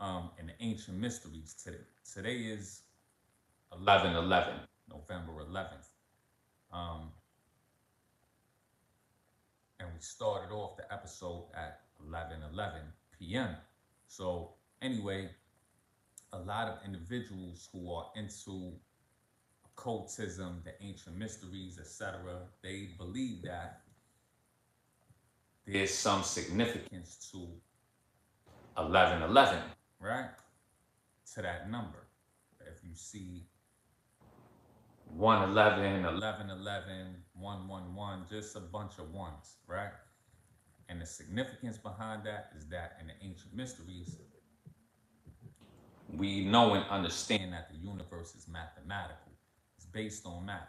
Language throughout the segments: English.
in the ancient mysteries today. Today is 11/11, November 11th. Um, and we started off the episode at 11:11 p.m. So anyway, a lot of individuals who are into occultism, the ancient mysteries, etc., they believe that there's some significance to 11/11, right? To that number. If you see 111, 1111, 111, just a bunch of ones, right? And the significance behind that is that in the ancient mysteries, we know and understand that the universe is mathematical. It's based on math.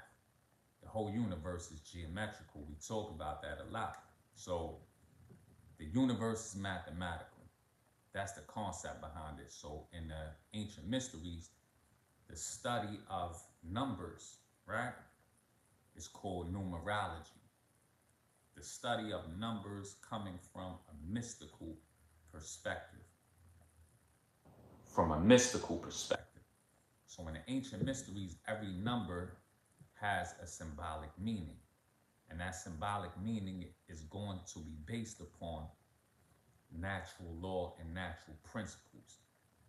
The whole universe is geometrical. We talk about that a lot. So the universe is mathematical. That's the concept behind it. So in the ancient mysteries, the study of numbers, right, is called numerology. The study of numbers coming from a mystical perspective. From a mystical perspective. So in the ancient mysteries, every number has a symbolic meaning. And that symbolic meaning is going to be based upon natural law and natural principles.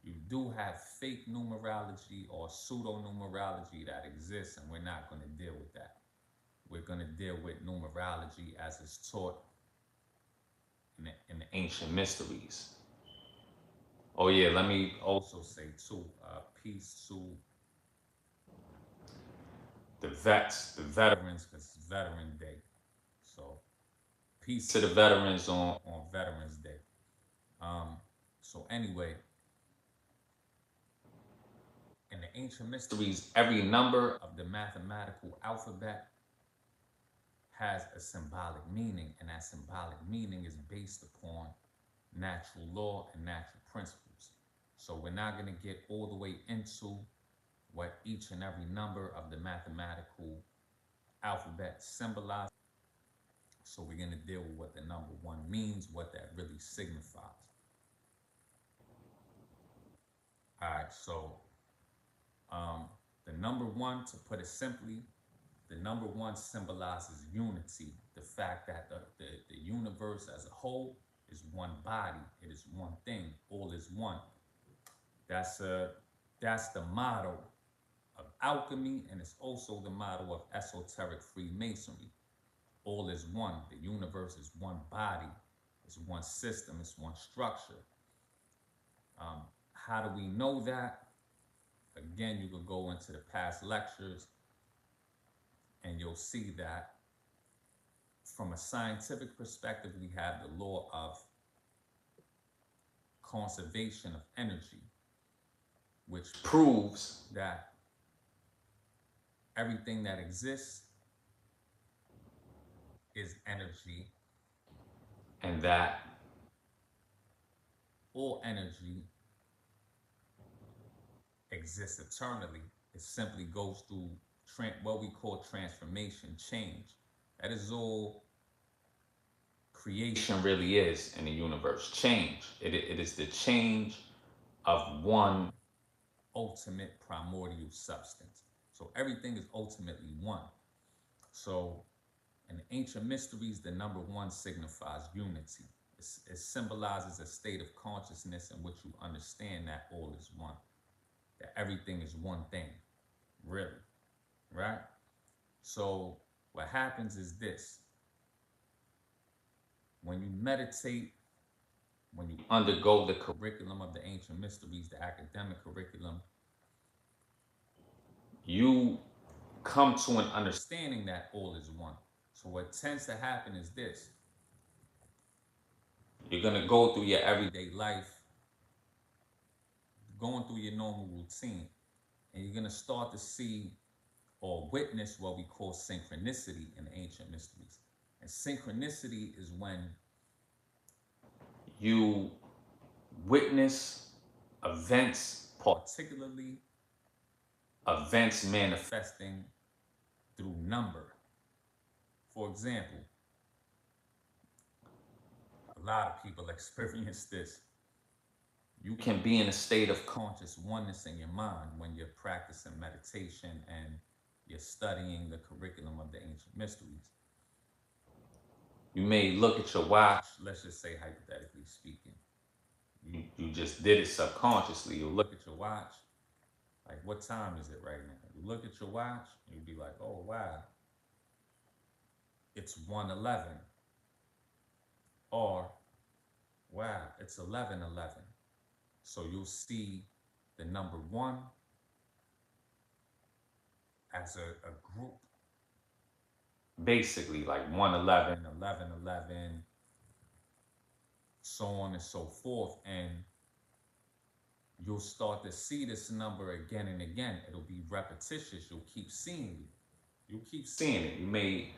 You do have fake numerology or pseudo numerology that exists, and we're not going to deal with that. We're going to deal with numerology as it's taught in the ancient mysteries. Oh yeah, let me also say too, peace to the vets, the veterans, because it's Veteran Day. So peace to the veterans on Veterans Day. So anyway, in the ancient mysteries, every number of the mathematical alphabet has a symbolic meaning, and that symbolic meaning is based upon natural law and natural principles. So we're not going to get all the way into what each and every number of the mathematical alphabet symbolizes. So we're going to deal with what the number one means, what that really signifies. All right, so the number one, to put it simply, the number one symbolizes unity, the fact that the universe as a whole is one body, it is one thing, all is one. That's the motto of alchemy, and it's also the motto of esoteric Freemasonry. All is one. The universe is one body, it's one system, it's one structure. How do we know that? Again, you could go into the past lectures and you'll see that from a scientific perspective, we have the law of conservation of energy, which proves that everything that exists is energy, and that all energy exists eternally. It simply goes through what we call transformation, change. That is all creation really is in the universe. Change. It is the change of one ultimate primordial substance. So everything is ultimately one. So in the ancient mysteries, the number one signifies unity. It symbolizes a state of consciousness in which you understand that all is one, that everything is one thing, really, right? So what happens is this. When you meditate, when you undergo the curriculum of the ancient mysteries, the academic curriculum, you come to an understanding that all is one. So what tends to happen is this. You're going to go through your everyday life, going through your normal routine, and you're going to start to see or witness what we call synchronicity in the ancient mysteries. And synchronicity is when you witness events, particularly events manifesting through number. For example, a lot of people experience this. You can be in a state of conscious oneness in your mind when you're practicing meditation and you're studying the curriculum of the ancient mysteries. You may look at your watch, let's just say hypothetically speaking. You just did it subconsciously. You'll look at your watch, like, what time is it right now? You look at your watch, and you'll be like, oh, wow, it's 1:11. Or, wow, it's 11:11. So you'll see the number 1 as a group. Basically, like 1:11, 11:11, so on and so forth. And you'll start to see this number again and again. It'll be repetitious. You'll keep seeing it. You'll keep seeing it. You may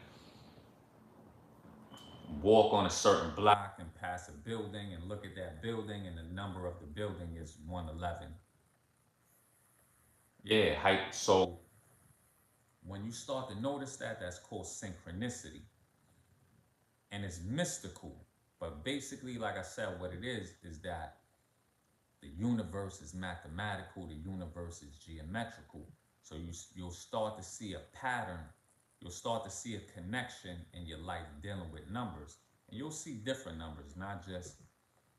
walk on a certain block and pass a building and look at that building, and the number of the building is 1:11. Yeah, height. So when you start to notice that, that's called synchronicity. And it's mystical. But basically, like I said, what it is that the universe is mathematical, the universe is geometrical. So you'll start to see a pattern. You'll start to see a connection in your life dealing with numbers. And you'll see different numbers, not just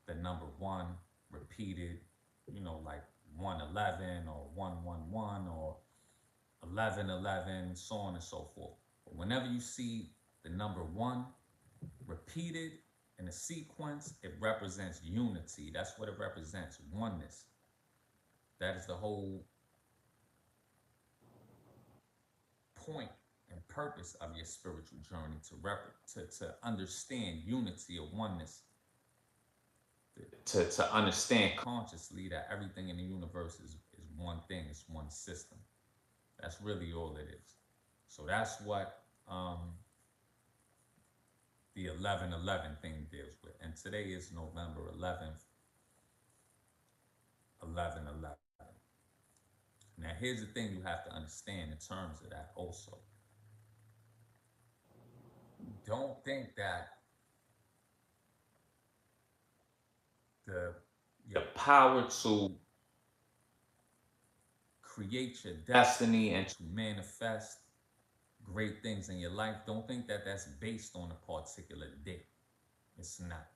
the number 1 repeated, like 1:11 or 1:11 or 11:11, so on and so forth. But whenever you see the number 1 repeated in a sequence, it represents unity. That's what it represents, oneness. That is the whole point and purpose of your spiritual journey, to understand unity or oneness, to understand consciously that everything in the universe is one thing, it's one system. That's really all it is. So that's what the 11:11 thing deals with. And today is November 11th, 11:11. Now, here's the thing you have to understand in terms of that also. Don't think that your power to create your destiny and to manifest great things in your life, don't think that that's based on a particular date. It's not.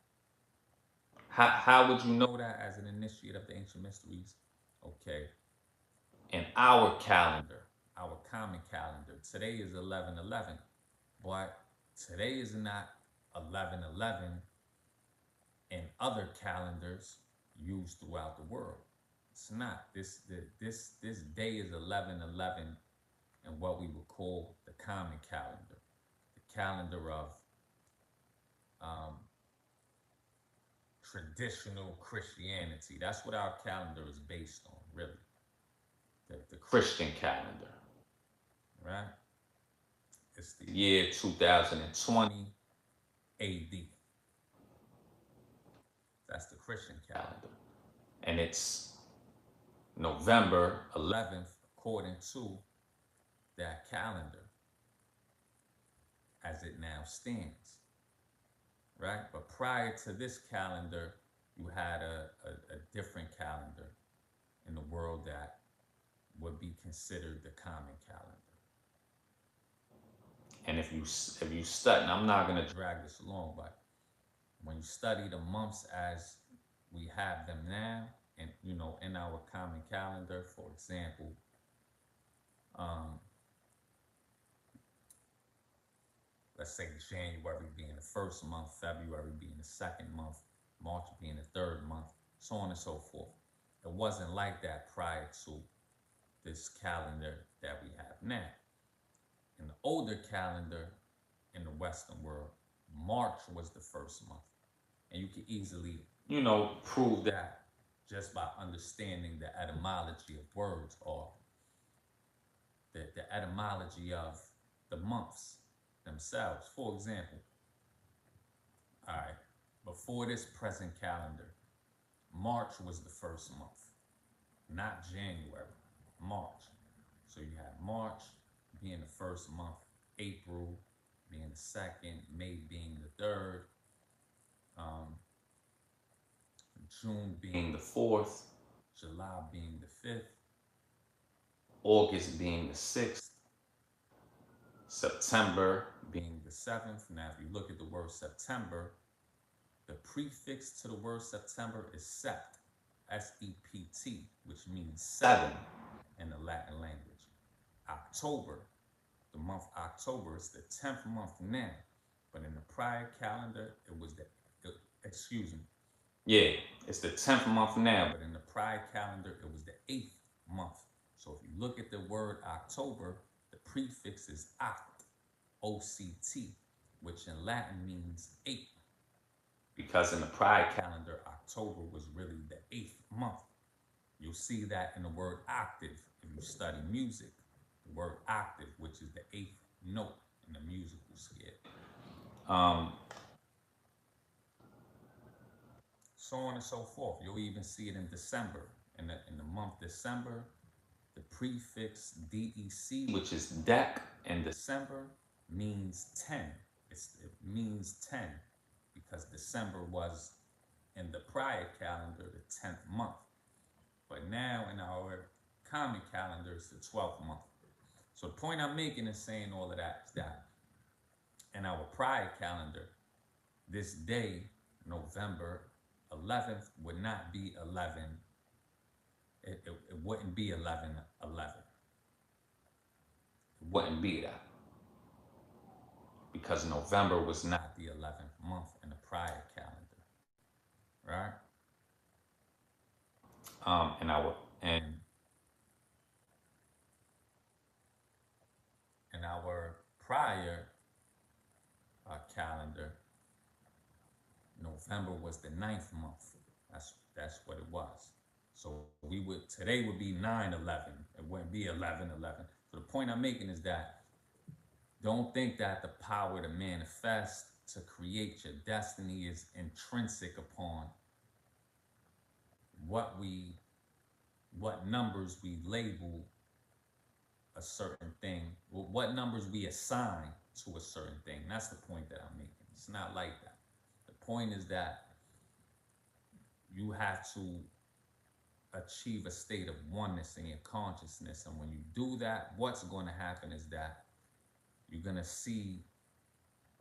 How would you know that as an initiate of the ancient mysteries? Okay. In our calendar, our common calendar, today is 11:11, but today is not 11:11 in other calendars used throughout the world. It's not. This day is 11:11 in what we would call the common calendar, the calendar of traditional Christianity. That's what our calendar is based on, really. The Christian calendar, right? It's the year 2020 AD. That's the Christian calendar. And it's November 11th, according to that calendar, as it now stands, right? But prior to this calendar, you had a different calendar in the world that would be considered the common calendar. And if you study, and I'm not going to drag this along, but when you study the months as we have them now, and in our common calendar, for example, let's say January being the first month, February being the second month, March being the third month, so on and so forth. It wasn't like that prior to this calendar that we have now. In the older calendar in the Western world, March was the first month. And you can easily, prove that just by understanding the etymology of words, or the etymology of the months themselves. For example, all right, before this present calendar, March was the first month, not January, March. So you have March being the first month, April being the second, May being the third, June being the 4th, July being the 5th, August being the 6th, September being the 7th. Now, if you look at the word September, the prefix to the word September is sept, S-E-P-T, which means seven in the Latin language. October, the month October, is the 10th month now, but in the prior calendar, it was excuse me, yeah, it's the 10th month now, but in the prior calendar, it was the 8th month. So if you look at the word October, the prefix is oct, O-C-T, which in Latin means 8. Because in the prior calendar, October was really the 8th month. You'll see that in the word octave if you study music. The word octave, which is the 8th note in the musical scale. So on and so forth. You'll even see it in December. In the month December, the prefix DEC, which is dec in December, means 10. It means 10 because December was in the prior calendar the 10th month. But now in our common calendar, it's the 12th month. So the point I'm making in saying all of that is that in our prior calendar, this day, November 11th, would not be 11. It wouldn't be 11/11. It wouldn't be that. Because November was not the 11th month in the prior calendar. Right? In our prior calendar, November was the 9th month. That's what it was. So today would be 9/11. It wouldn't be 11/11. So the point I'm making is that don't think that the power to manifest, to create your destiny is intrinsic upon what numbers we label a certain thing, what numbers we assign to a certain thing. That's the point that I'm making. It's not like that. The point is that you have to achieve a state of oneness in your consciousness. And when you do that, what's going to happen is that you're going to see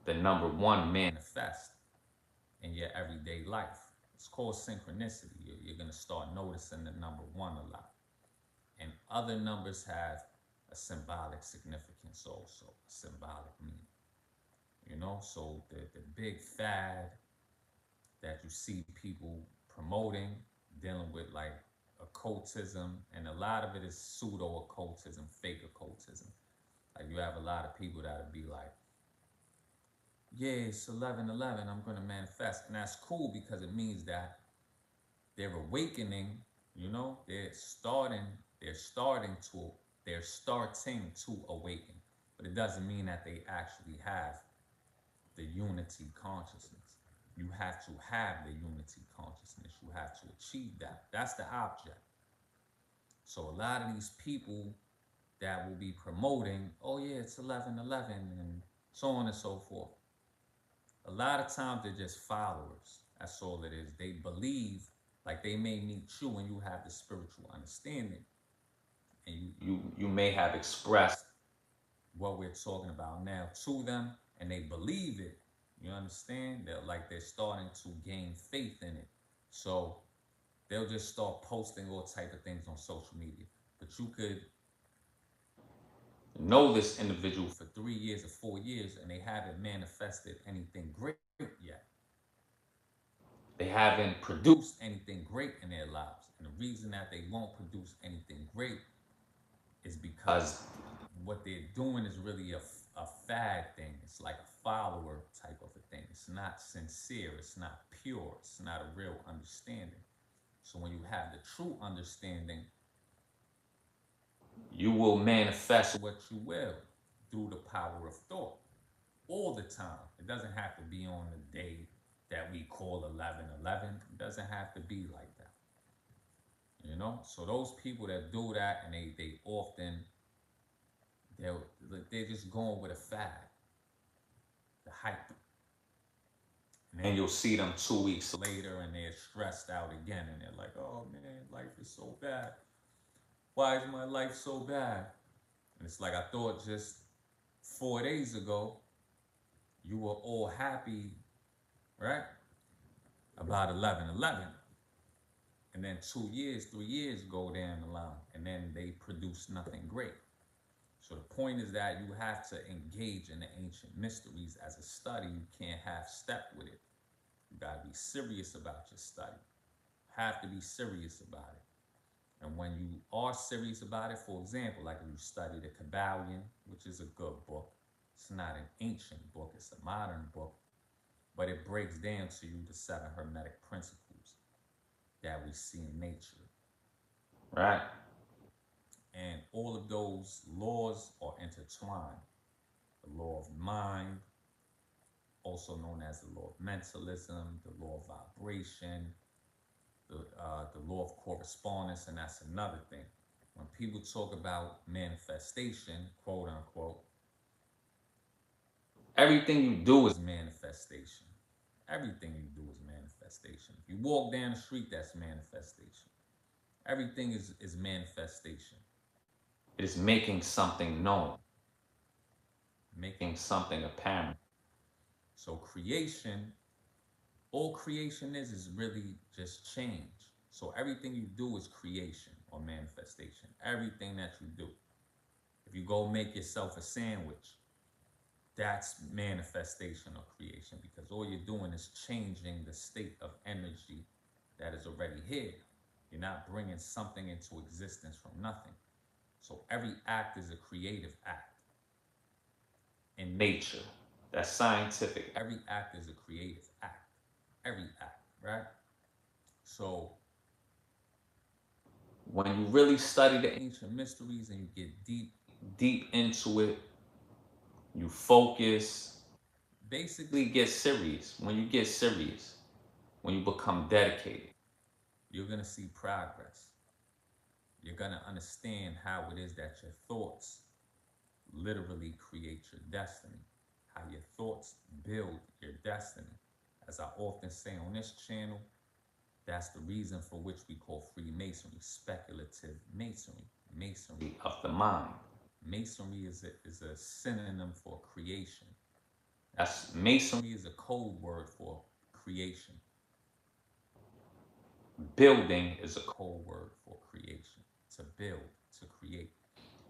the number one manifest in your everyday life. It's called synchronicity. You're going to start noticing the number one a lot. And other numbers have a symbolic significance also, a symbolic meaning. You know, so the big fad that you see people promoting, dealing with like occultism, and a lot of it is pseudo occultism, fake occultism. Like you have a lot of people that'll be like, yeah, it's 11/11, I'm going to manifest. And that's cool because it means that they're awakening, you know, they're starting to awaken. But it doesn't mean that they actually have the unity consciousness. You have to have the unity consciousness. You have to achieve that. That's the object. So a lot of these people that will be promoting, oh yeah, it's 11/11 and so on and so forth. A lot of times they're just followers. That's all it is. They believe, like they may meet you and you have the spiritual understanding. And you may have expressed what we're talking about now to them and they believe it. You understand? They're starting to gain faith in it. So they'll just start posting all type of things on social media. But you could know this individual for 3 years or 4 years and they haven't manifested anything great yet. They haven't produced anything great in their lives. And the reason that they won't produce anything great is because what they're doing is really a fad thing. It's like a follower type of a thing. It's not sincere. It's not pure. It's not a real understanding. So when you have the true understanding, you will manifest what you will through the power of thought all the time. It doesn't have to be on the day that we call 11/11. It doesn't have to be like that. You know? So those people that do that and they often, they're just going with a fad, the hype. And then you'll see them 2 weeks later and they're stressed out again and they're like, oh man, life is so bad. Why is my life so bad? And it's like, I thought just 4 days ago you were all happy, right? About 11/11. And then 2 years, 3 years go down the line and then they produce nothing great. So the point is that you have to engage in the ancient mysteries as a study. You can't half step with it. You got to be serious about your study. Have to be serious about it. And when you are serious about it, for example, like if you study the Kabbalion, which is a good book, it's not an ancient book, it's a modern book, but it breaks down to you the 7 Hermetic principles that we see in nature, right? And all of those laws are intertwined. The law of mind, also known as the law of mentalism, the law of vibration, the law of correspondence, and that's another thing. When people talk about manifestation, quote unquote, everything you do is manifestation. Everything you do is manifestation. If you walk down the street, that's manifestation. Everything is manifestation. It is making something known, making something apparent. So creation, all creation is really just change. So everything you do is creation or manifestation. Everything that you do. If you go make yourself a sandwich, that's manifestation or creation, because all you're doing is changing the state of energy that is already here. You're not bringing something into existence from nothing. So every act is a creative act in nature. That's scientific. Every act is a creative act. Every act, right? So when you really study the ancient mysteries and you get deep into it, you focus, basically get serious. When you get serious, when you become dedicated, you're going to see progress. You're going to understand how it is that your thoughts literally create your destiny, how your thoughts build your destiny. As I often say on this channel, that's the reason for which we call Freemasonry speculative masonry, masonry of the mind. Masonry is a synonym for creation. That's masonry is a code word for creation. Building is a code word for creation. To build, to create.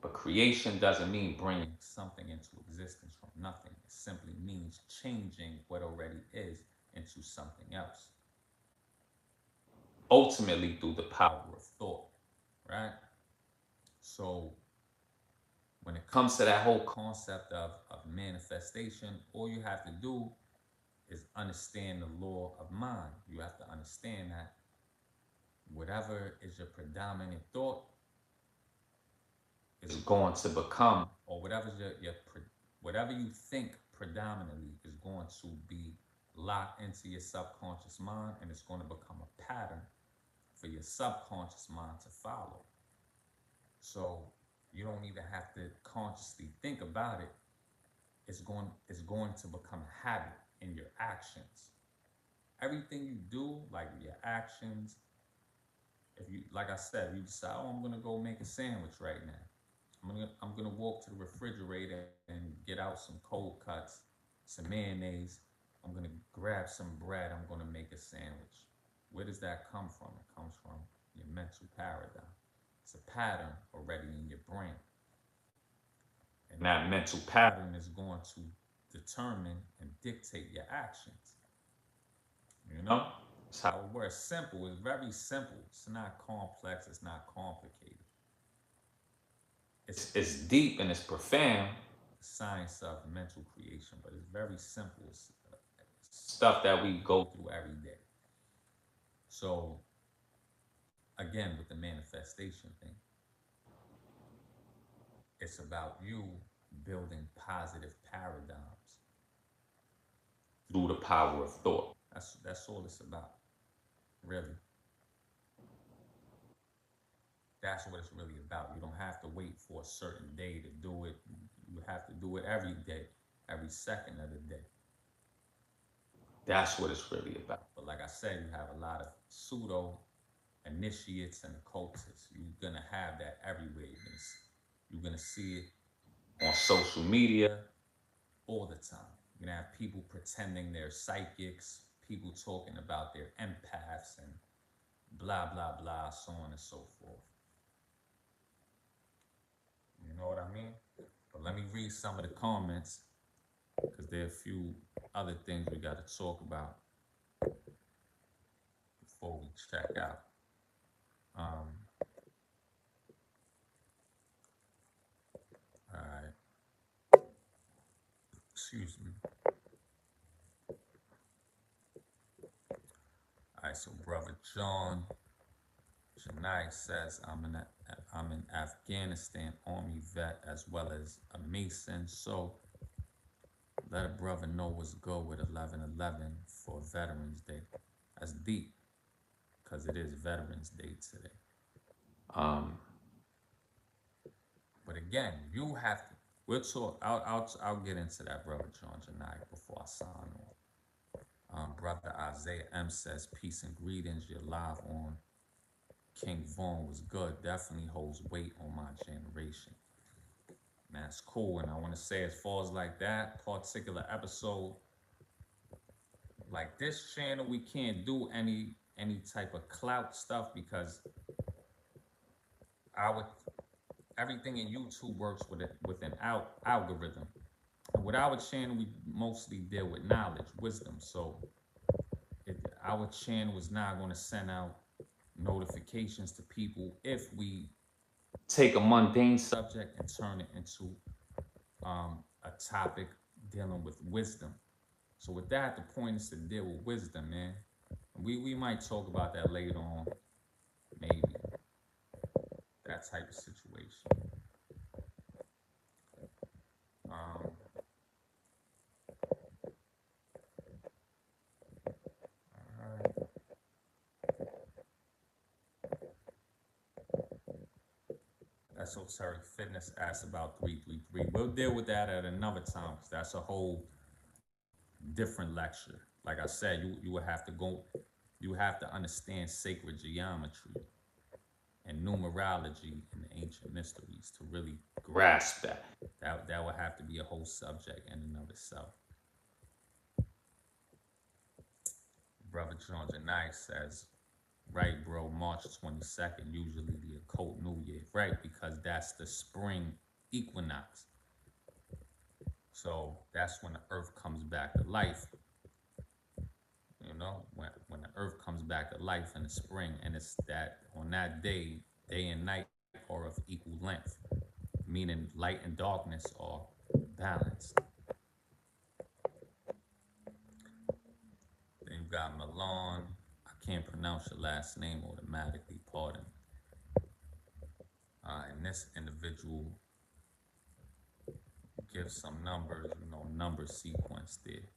But creation doesn't mean bringing something into existence from nothing. It simply means changing what already is into something else. Ultimately through the power of thought, right? So when it comes to that whole concept of manifestation, all you have to do is understand the law of mind. You have to understand that whatever is your predominant thought is going to become, or whatever whatever you think predominantly is going to be locked into your subconscious mind, and it's going to become a pattern for your subconscious mind to follow. So you don't even have to consciously think about it. It's going to become a habit in your actions. Everything you do, like your actions, if you, like I said, you decide, oh, I'm gonna go make a sandwich right now. I'm gonna walk to the refrigerator and get out some cold cuts, some mayonnaise. I'm gonna grab some bread. I'm gonna make a sandwich. Where does that come from? It comes from your mental paradigm. It's a pattern already in your brain. And that mental pattern is going to determine and dictate your actions. You know? That's how it works. Simple. It's very simple. It's not complex. It's not complicated. It's deep and it's profound, the science of mental creation, but it's very simple. It's stuff that we go through every day. So, again, with the manifestation thing, it's about you building positive paradigms through the power of thought. That's all it's about, really. That's what it's really about. You don't have to wait for a certain day to do it. You have to do it every day, every second of the day. That's what it's really about. But like I said, you have a lot of pseudo initiates and occultists. You're gonna have that everywhere. You're gonna see it on social media all the time. You're gonna have people pretending they're psychics, people talking about their empaths and blah blah blah, so on and so forth. You know what I mean? But let me read some of the comments because there are a few other things we got to talk about before we check out. All right. Excuse me. All right, so brother John Janai says, I'm an Afghanistan Army vet as well as a Mason, so let a brother know what's good with 11/11 for Veterans Day. That's deep, because it is Veterans Day today. But again, you have to. We'll talk. I'll get into that, brother John Janai, before I sign off. Brother Isaiah M says, peace and greetings. You're live on King Vaughn was good. Definitely holds weight on my generation. Man, it's cool. And I want to say, as far as like that particular episode, like this channel, we can't do any type of clout stuff because everything in YouTube works with an algorithm. And with our channel, we mostly deal with knowledge, wisdom. So our channel is not going to send out notifications to people if we take a mundane subject and turn it into a topic dealing with wisdom. So with that, the point is to deal with wisdom, man. We might talk about that later on, maybe. That type of situation. Esoteric Fitness asks about 333. We'll deal with that at another time because that's a whole different lecture. Like I said, you would have to go, you have to understand sacred geometry and numerology and the ancient mysteries to really grasp that. That would have to be a whole subject in and of itself. Brother John Janai says, right, bro, March 22nd, usually the occult New Year. Right, because that's the spring equinox. So that's when the earth comes back to life. You know, when the earth comes back to life in the spring, and it's that on that day and night are of equal length, meaning light and darkness are balanced. Then you got Milan. I can't pronounce your last name automatically, pardon. And this individual gives some numbers, number sequence there.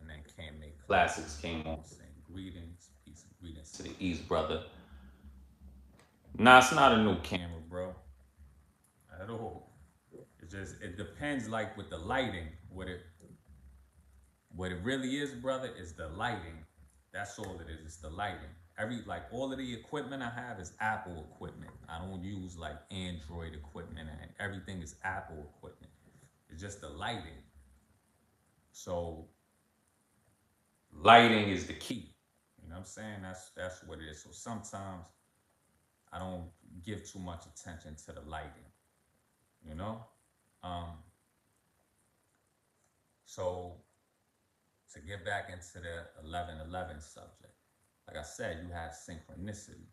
And then K-Make Classics came on saying greetings, peace and greetings to the East, brother. Nah, it's not a new camera, bro. At all. It depends like with the lighting. What it really is, brother, is the lighting. That's all it is. It's the lighting. All of the equipment I have is Apple equipment. I don't use like Android equipment, and everything is Apple equipment. It's just the lighting. So lighting is the key. You know what I'm saying? That's what it is. So sometimes I don't give too much attention to the lighting. You know? So to get back into the 11/11 subject, like I said, you have synchronicity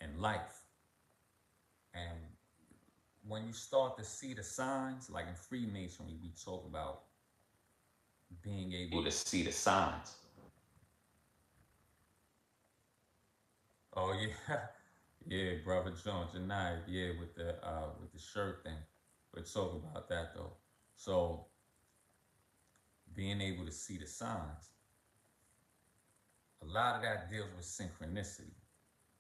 in life. And when you start to see the signs, like in Freemasonry, we talk about being able to see the signs. Oh yeah, yeah, brother John Janai, yeah, with the shirt thing. We'll talk about that though. So being able to see the signs, a lot of that deals with synchronicity.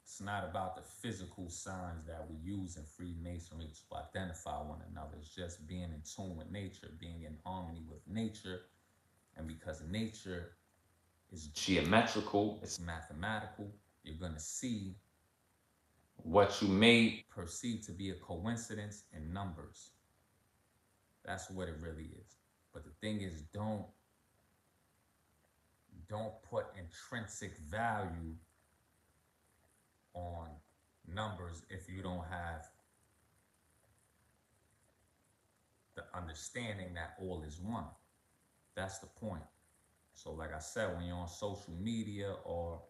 It's not about the physical signs that we use in Freemasonry to identify one another. It's just being in tune with nature, being in harmony with nature, And because nature is geometrical, it's mathematical, you're going to see what you may perceive to be a coincidence in numbers. That's what it really is. But the thing is, don't put intrinsic value on numbers if you don't have the understanding that all is one. That's the point. So like I said, when you're on social media or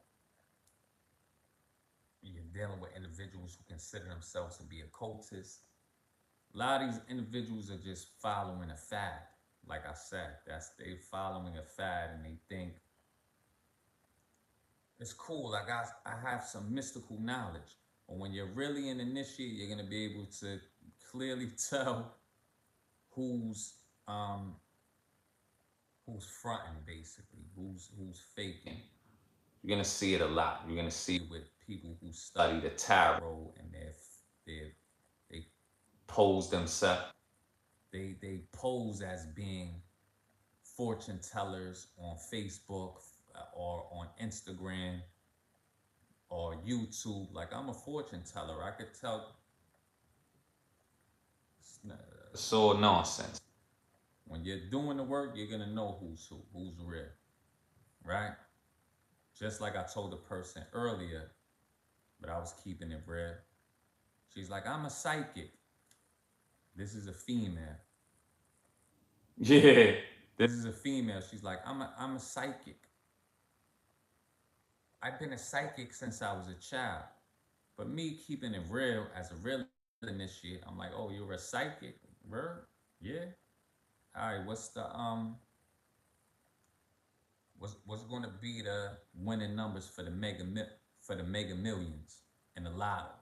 you're dealing with individuals who consider themselves to be occultists, a lot of these individuals are just following a fad. Like I said, they following a fad and they think it's cool. I have some mystical knowledge. But when you're really an initiate, you're gonna be able to clearly tell who's fronting, basically, who's faking. You're gonna see it a lot. You're gonna see it with people who study the tarot and they pose themselves. They pose as being fortune tellers on Facebook or on Instagram or YouTube. Like, I'm a fortune teller. I could tell. It's all nonsense. When you're doing the work, you're gonna know who's real, right? Just like I told the person earlier, but I was keeping it real. She's like, I'm a psychic. This is a female. Yeah, this is a female. She's like, I'm a psychic. I've been a psychic since I was a child. But me keeping it real as a real initiate, I'm like, oh, you're a psychic, bro? Yeah. All right. What's going to be the winning numbers for the mega millions in the lotto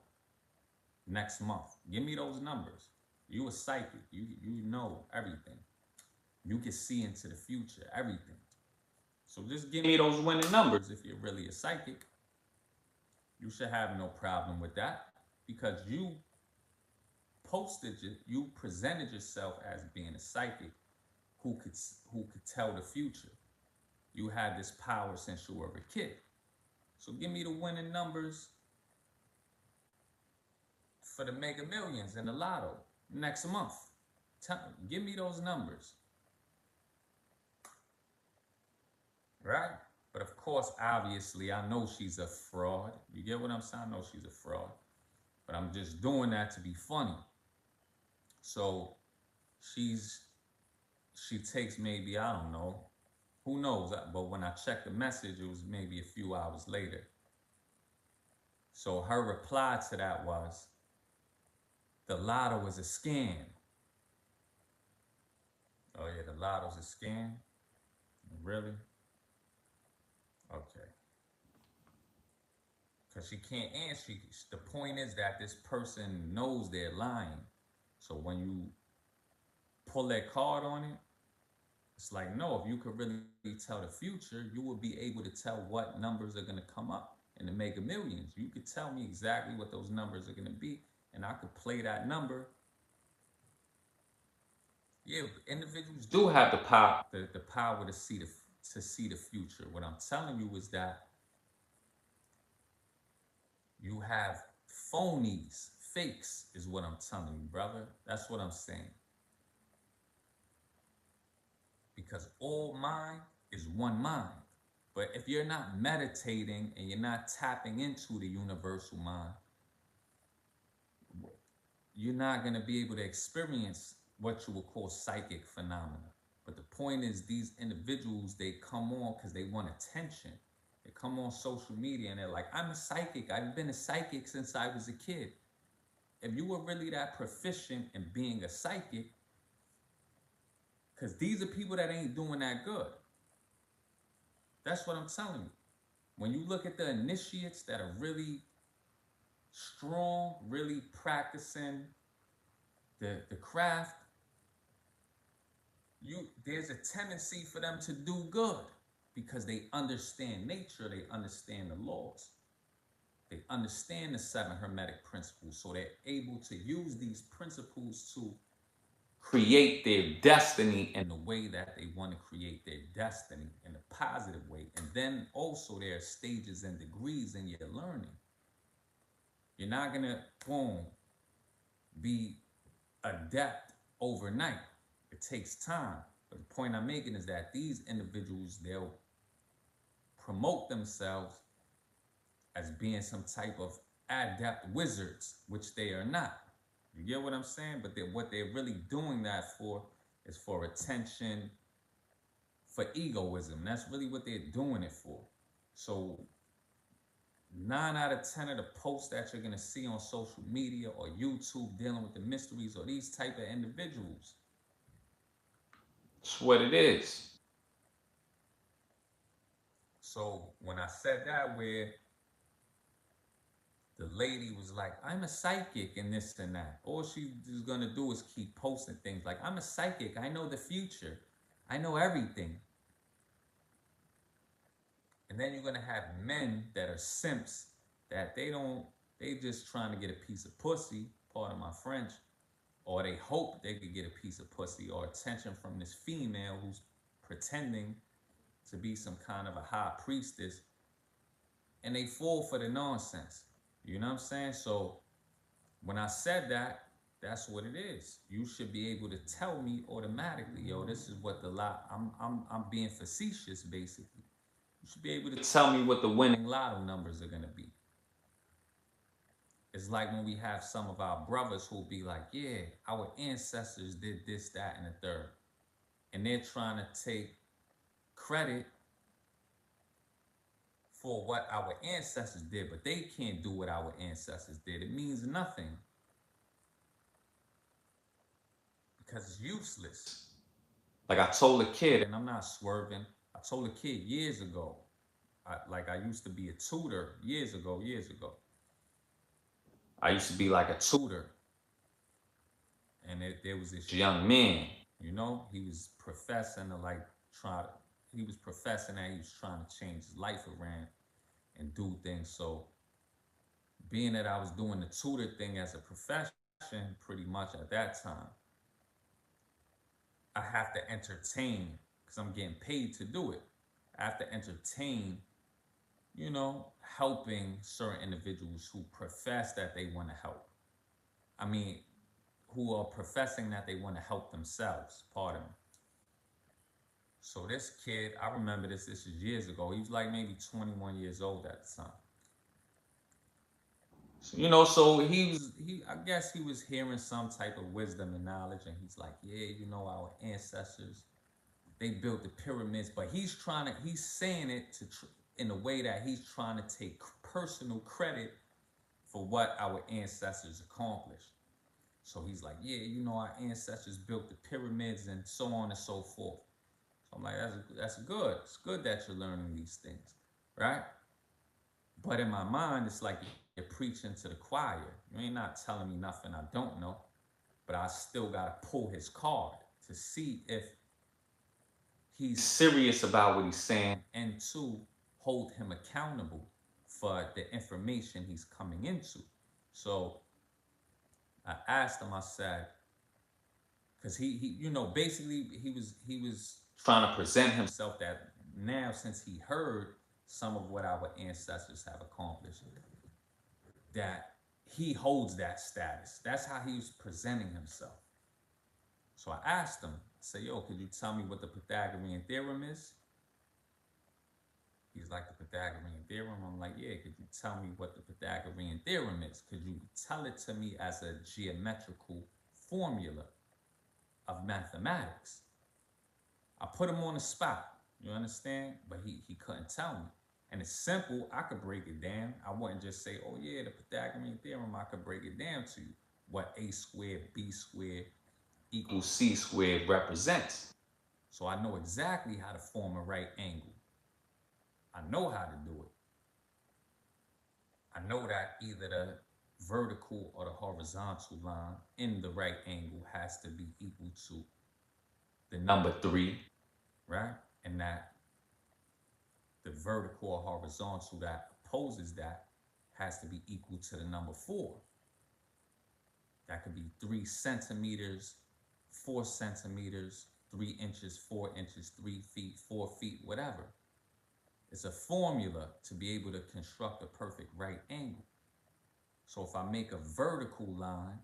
next month? Give me those numbers. You a psychic. You know everything. You can see into the future, everything. So just give me those winning numbers if you're really a psychic. You should have no problem with that because you presented yourself as being a psychic who could tell the future. You had this power since you were a kid. So give me the winning numbers for the mega millions and the lotto next month. Give me those numbers. Right? But of course, obviously, I know she's a fraud. You get what I'm saying? I know she's a fraud. But I'm just doing that to be funny. So she takes maybe, I don't know, who knows? But when I checked the message, it was maybe a few hours later. So her reply to that was, the lotto is a scam. Oh yeah, the lotto's a scam? Really? Okay. Because she can't answer. The point is that this person knows they're lying. So when you pull that card on it, it's like, no, if you could really tell the future, you would be able to tell what numbers are going to come up in the mega millions. You could tell me exactly what those numbers are going to be, and I could play that number. Yeah, individuals do have the power, the power to see the future. What I'm telling you is that you have phonies, fakes, is what I'm telling you, brother. That's what I'm saying. Because all mind is one mind. But if you're not meditating and you're not tapping into the universal mind, you're not going to be able to experience what you would call psychic phenomena. But the point is, these individuals, they come on because they want attention. They come on social media and they're like, I'm a psychic. I've been a psychic since I was a kid. If you were really that proficient in being a psychic, because these are people that ain't doing that good. That's what I'm telling you. When you look at the initiates that are really strong, really practicing the craft, there's a tendency for them to do good because they understand nature, they understand the laws, they understand the 7 Hermetic principles, so they're able to use these principles to create their destiny in the way that they want to create their destiny in a positive way. And then also there are stages and degrees in your learning. You're not going to, boom, be adept overnight. It takes time. But the point I'm making is that these individuals, they'll promote themselves as being some type of adept wizards, which they are not. You get what I'm saying? But what they're really doing that for is for attention, for egoism. That's really what they're doing it for. So 9 out of 10 of the posts that you're going to see on social media or YouTube dealing with the mysteries or these type of individuals, it's what it is. So when I said that, where the lady was like, I'm a psychic and this and that, all she's going to do is keep posting things like, I'm a psychic, I know the future, I know everything. And then you're going to have men that are simps, that they just trying to get a piece of pussy, pardon my French, or they hope they could get a piece of pussy or attention from this female who's pretending to be some kind of a high priestess, and they fall for the nonsense. You know what I'm saying? So when I said that, that's what it is. You should be able to tell me automatically, yo, this is what the lot. I'm being facetious, basically. You should be able to tell me what the winning lotto numbers are gonna be. It's like when we have some of our brothers who'll be like, yeah, our ancestors did this, that, and the third. And they're trying to take credit for what our ancestors did, but they can't do what our ancestors did. It means nothing because it's useless. Like I told a kid, and I'm not swerving, I told a kid years ago, I used to be a tutor years ago. I used to be like a tutor. And there was this young man, you know, he was professing to he was professing that he was trying to change his life around and do things. So being that I was doing the tutor thing as a profession pretty much at that time, I have to entertain because I'm getting paid to do it. I have to entertain, you know, helping certain individuals who profess that they want to help. I mean, who are professing that they want to help themselves, pardon me. So this kid, I remember this is years ago. He was like maybe 21 years old at the time. So, you know, so I guess he was hearing some type of wisdom and knowledge, and he's like, yeah, you know, our ancestors, they built the pyramids, but he's saying it in a way that he's trying to take personal credit for what our ancestors accomplished. So he's like, yeah, you know, our ancestors built the pyramids and so on and so forth. So I'm like, that's good. It's good that you're learning these things, right? But in my mind, it's like you're preaching to the choir. You ain't not telling me nothing I don't know, but I still got to pull his card to see if he's serious about what he's saying and to hold him accountable for the information he's coming into. So I asked him, I said, because he you know, basically he was trying to present himself that now, since he heard some of what our ancestors have accomplished, that he holds that status. That's how he was presenting himself. So I asked him, I said, yo, could you tell me what the Pythagorean theorem is? He's like, the Pythagorean theorem? I'm like, yeah, could you tell me what the Pythagorean theorem is? Could you tell it to me as a geometrical formula of mathematics? I put him on the spot, you understand? But he couldn't tell me. And it's simple, I could break it down. I wouldn't just say, oh yeah, the Pythagorean theorem, I could break it down to you. What a squared, b squared equals c squared represents. So I know exactly how to form a right angle. I know how to do it. I know that either the vertical or the horizontal line in the right angle has to be equal to the number 3, right? And that the vertical or horizontal that opposes that has to be equal to the number 4. That could be 3 centimeters 4 centimeters, 3 inches, 4 inches, 3 feet, 4 feet, whatever. It's a formula to be able to construct a perfect right angle. So if I make a vertical line,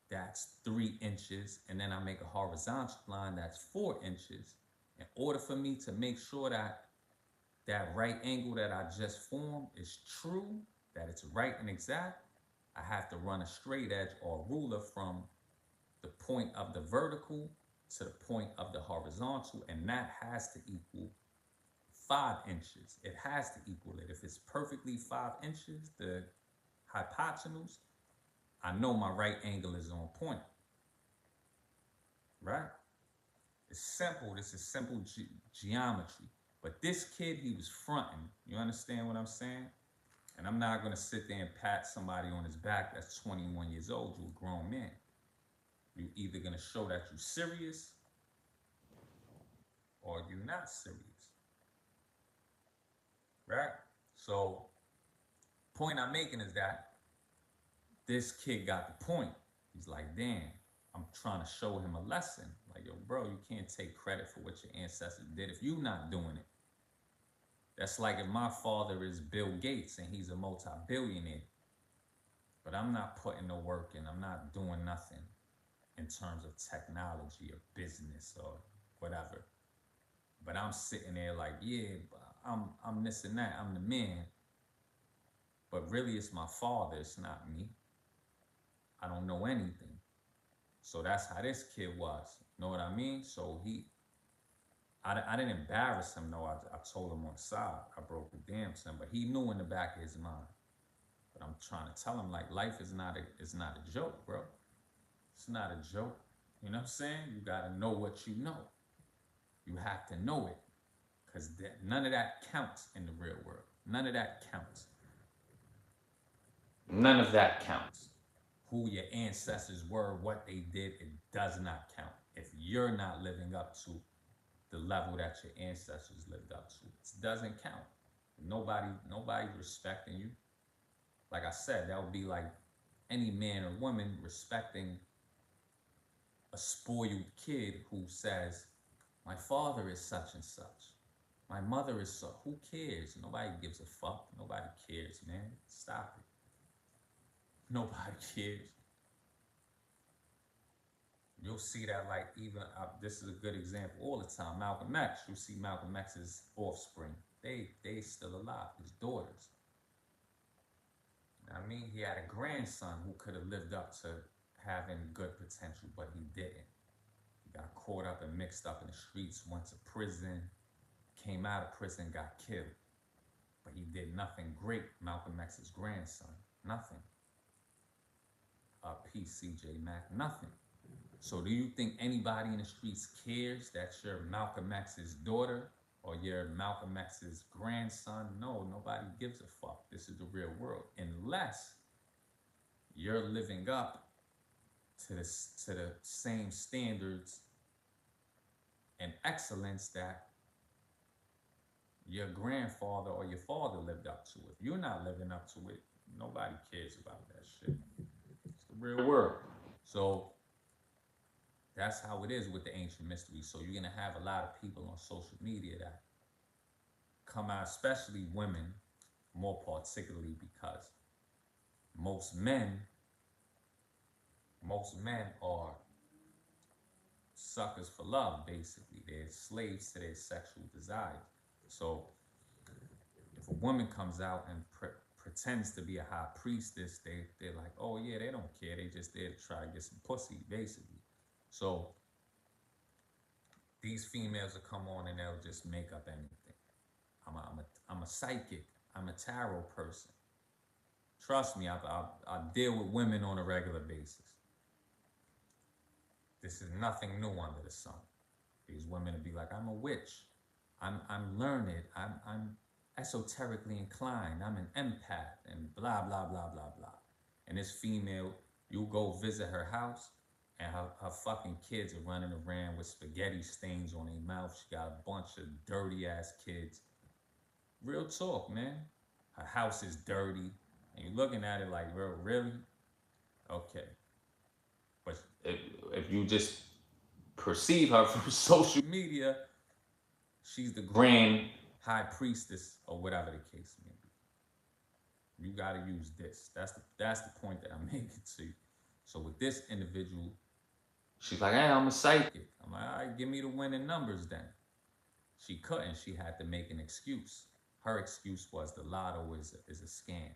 that's 3 inches, and then I make a horizontal line that's 4 inches. In order for me to make sure that that right angle that I just formed is true, that it's right and exact, I have to run a straight edge or ruler from the point of the vertical to the point of the horizontal, and that has to equal 5 inches. It has to equal it. If it's perfectly 5 inches, the hypotenuse, I know my right angle is on point, right? It's simple. This is simple geometry. But this kid, he was fronting. You understand what I'm saying? And I'm not going to sit there and pat somebody on his back that's 21 years old. You're a grown man. You're either going to show that you're serious or you're not serious. Right? So, point I'm making is that this kid got the point. He's like, damn, I'm trying to show him a lesson. Like, yo, bro, you can't take credit for what your ancestors did if you're not doing it. That's like if my father is Bill Gates and he's a multi-billionaire, but I'm not putting the work in, I'm not doing nothing in terms of technology or business or whatever. But I'm sitting there like, yeah, I'm this and that, I'm the man. But really it's my father, it's not me. I don't know anything. So that's how this kid was. Know what I mean? So I didn't embarrass him, though. I told him on the side. I broke it down to him, but he knew in the back of his mind. But I'm trying to tell him, like, life is not a joke, bro. It's not a joke. You know what I'm saying? You got to know what you know. You have to know it. Because none of that counts in the real world. None of that counts. None of that counts. Who your ancestors were, what they did, it does not count. If you're not living up to the level that your ancestors lived up to, it doesn't count. Nobody's respecting you. Like I said, that would be like any man or woman respecting a spoiled kid who says, my father is such and such. My mother is so. Who cares? Nobody gives a fuck. Nobody cares, man. Stop it. Nobody cares. You'll see that, like, even this is a good example all the time. Malcolm X. You see Malcolm X's offspring. They still alive. His daughters. I mean, he had a grandson who could have lived up to having good potential, but he didn't. He got caught up and mixed up in the streets, went to prison, came out of prison, got killed. But he did nothing great. Malcolm X's grandson. Nothing. Peace, CJ Mack. Nothing. So do you think anybody in the streets cares that you're Malcolm X's daughter or you're Malcolm X's grandson? No, nobody gives a fuck. This is the real world. Unless you're living up to the same standards and excellence that your grandfather or your father lived up to. If you're not living up to it, nobody cares about that shit. It's the real world. So that's how it is with the ancient mysteries. So you're going to have a lot of people on social media that come out, especially women, more particularly because most men are suckers for love, basically. They're slaves to their sexual desires. So if a woman comes out and pretends to be a high priestess, they're like, oh yeah, they don't care. They just there to try to get some pussy, basically. So these females will come on and they'll just make up anything. I'm a psychic. I'm a tarot person. Trust me, I deal with women on a regular basis. This is nothing new under the sun. These women will be like, I'm a witch. I'm learned. I'm esoterically inclined. I'm an empath and blah, blah, blah, blah, blah. And this female, you go visit her house and her fucking kids are running around with spaghetti stains on their mouth. She got a bunch of dirty ass kids. Real talk, man. Her house is dirty. And you're looking at it like, really? Okay. But if you just perceive her from social media, she's the grand high priestess or whatever the case may be. You got to use this. That's the point that I'm making to you. So with this individual, she's like, hey, I'm a psychic. I'm like, all right, give me the winning numbers then. She couldn't. She had to make an excuse. Her excuse was the lotto is a scam.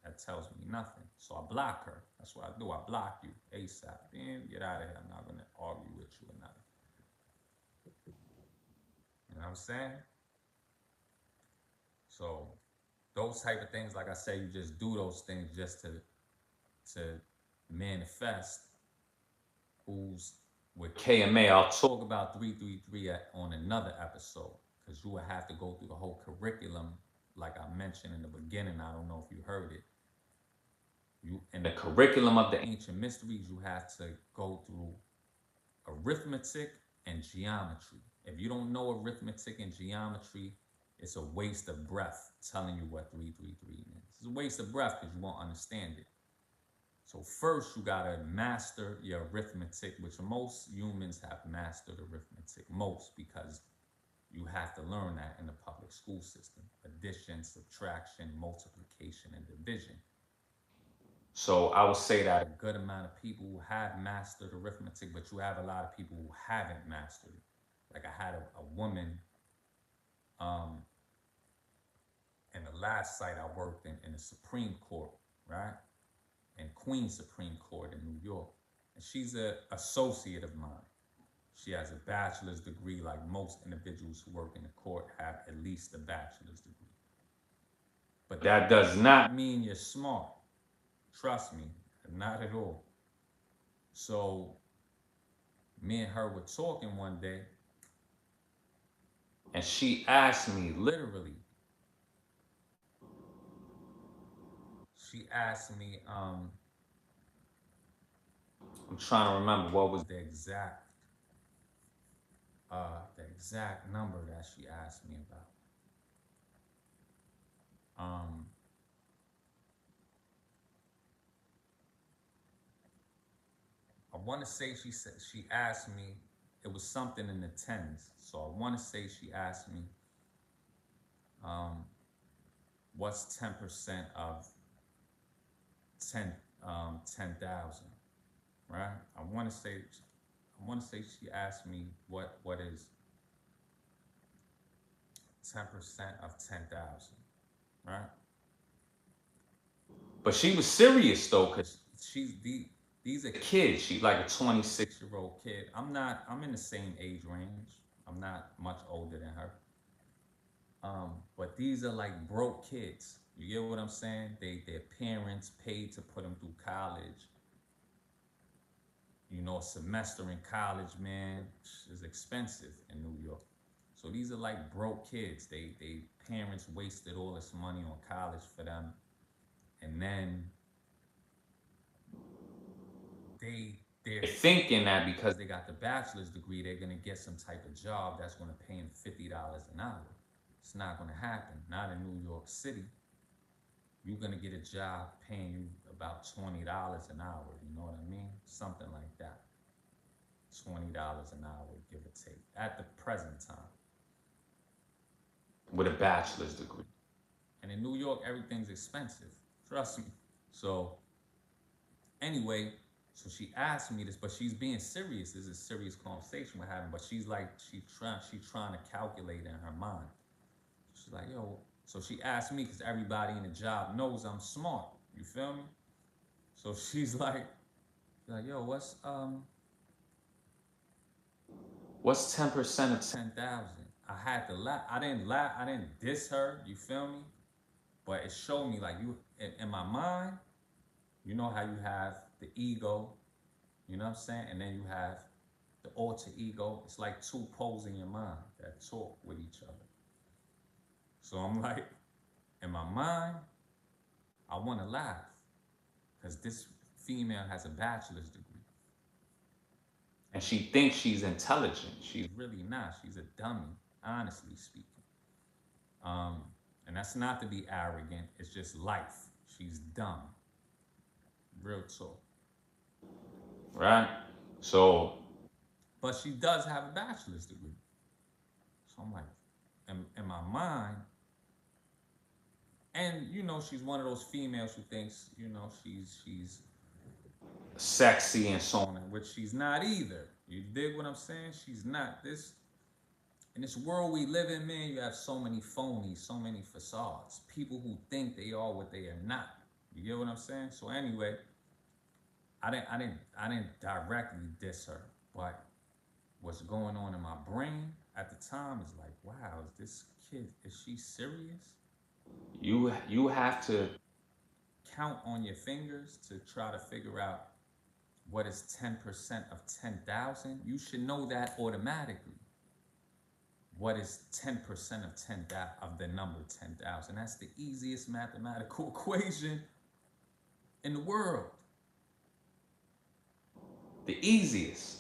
That tells me nothing. So I block her. That's what I do. I block you ASAP. Damn, get out of here. I'm not going to argue with you or nothing. You know what I'm saying? So those type of things, like I said, you just do those things just to manifest who's with KMA. I'll talk about 333 on another episode because you will have to go through the whole curriculum, like I mentioned in the beginning. I don't know if you heard it. In the curriculum of the ancient mysteries, you have to go through arithmetic and geometry. If you don't know arithmetic and geometry, it's a waste of breath telling you what 333 means. It's a waste of breath because you won't understand it. So first, you gotta master your arithmetic, which most humans have mastered arithmetic, because you have to learn that in the public school system. Addition, subtraction, multiplication, and division. So I would say that a good amount of people have mastered arithmetic, but you have a lot of people who haven't mastered it. Like I had a woman in the last site I worked in the Supreme Court, right? In Queens Supreme Court in New York. And she's an associate of mine. She has a bachelor's degree, like most individuals who work in the court have at least a bachelor's degree. But that does not mean you're smart. Trust me, not at all. So me and her were talking one day, and she asked me, literally, she asked me, I'm trying to remember what was the exact number that she asked me about. I want to say she asked me, it was something in the tens. So I want to say she asked me, what's 10% of 10,000, right? I want to say she asked me what is 10% of 10,000, right? But she was serious though, because these are kids. She's like a 26-year-old kid. I'm in the same age range. I'm not much older than her. But these are like broke kids. You get what I'm saying? Their parents paid to put them through college. You know, a semester in college, man, is expensive in New York. So these are like broke kids. They parents wasted all this money on college for them. And then they're thinking that because they got the bachelor's degree, they're gonna get some type of job that's gonna pay them $50 an hour. It's not gonna happen. Not in New York City. You're gonna get a job paying you about $20 an hour. You know what I mean? Something like that. $20 an hour, give or take, at the present time, with a bachelor's degree. And in New York, everything's expensive. Trust me. So anyway, so she asked me this, but she's being serious. This is a serious conversation we're having. But she's like, she's trying to calculate in her mind. She's like, yo. So she asked me because everybody in the job knows I'm smart. You feel me? So she's like, yo, what's 10% of 10,000? I had to laugh. I didn't laugh. I didn't diss her. You feel me? But it showed me, like, you in my mind, you know how you have the ego, you know what I'm saying? And then you have the alter ego. It's like two poles in your mind that talk with each other. So I'm like, in my mind, I want to laugh because this female has a bachelor's degree. And she thinks she's intelligent. She's really not. She's a dummy, honestly speaking. And that's not to be arrogant. It's just life. She's dumb. Real talk. Right? So but she does have a bachelor's degree. So I'm like, in my mind, and you know, she's one of those females who thinks, you know, she's sexy and so on, which she's not either. You dig what I'm saying? She's not. This in this world we live in, man, you have so many phonies, so many facades. People who think they are what they are not. You get what I'm saying? So anyway, I didn't directly diss her, but what's going on in my brain at the time is like, wow, is this kid, is she serious? You have to count on your fingers to try to figure out what is 10% of 10,000. You should know that automatically. What is 10% of 10,000 of the number 10,000? That's the easiest mathematical equation in the world. The easiest.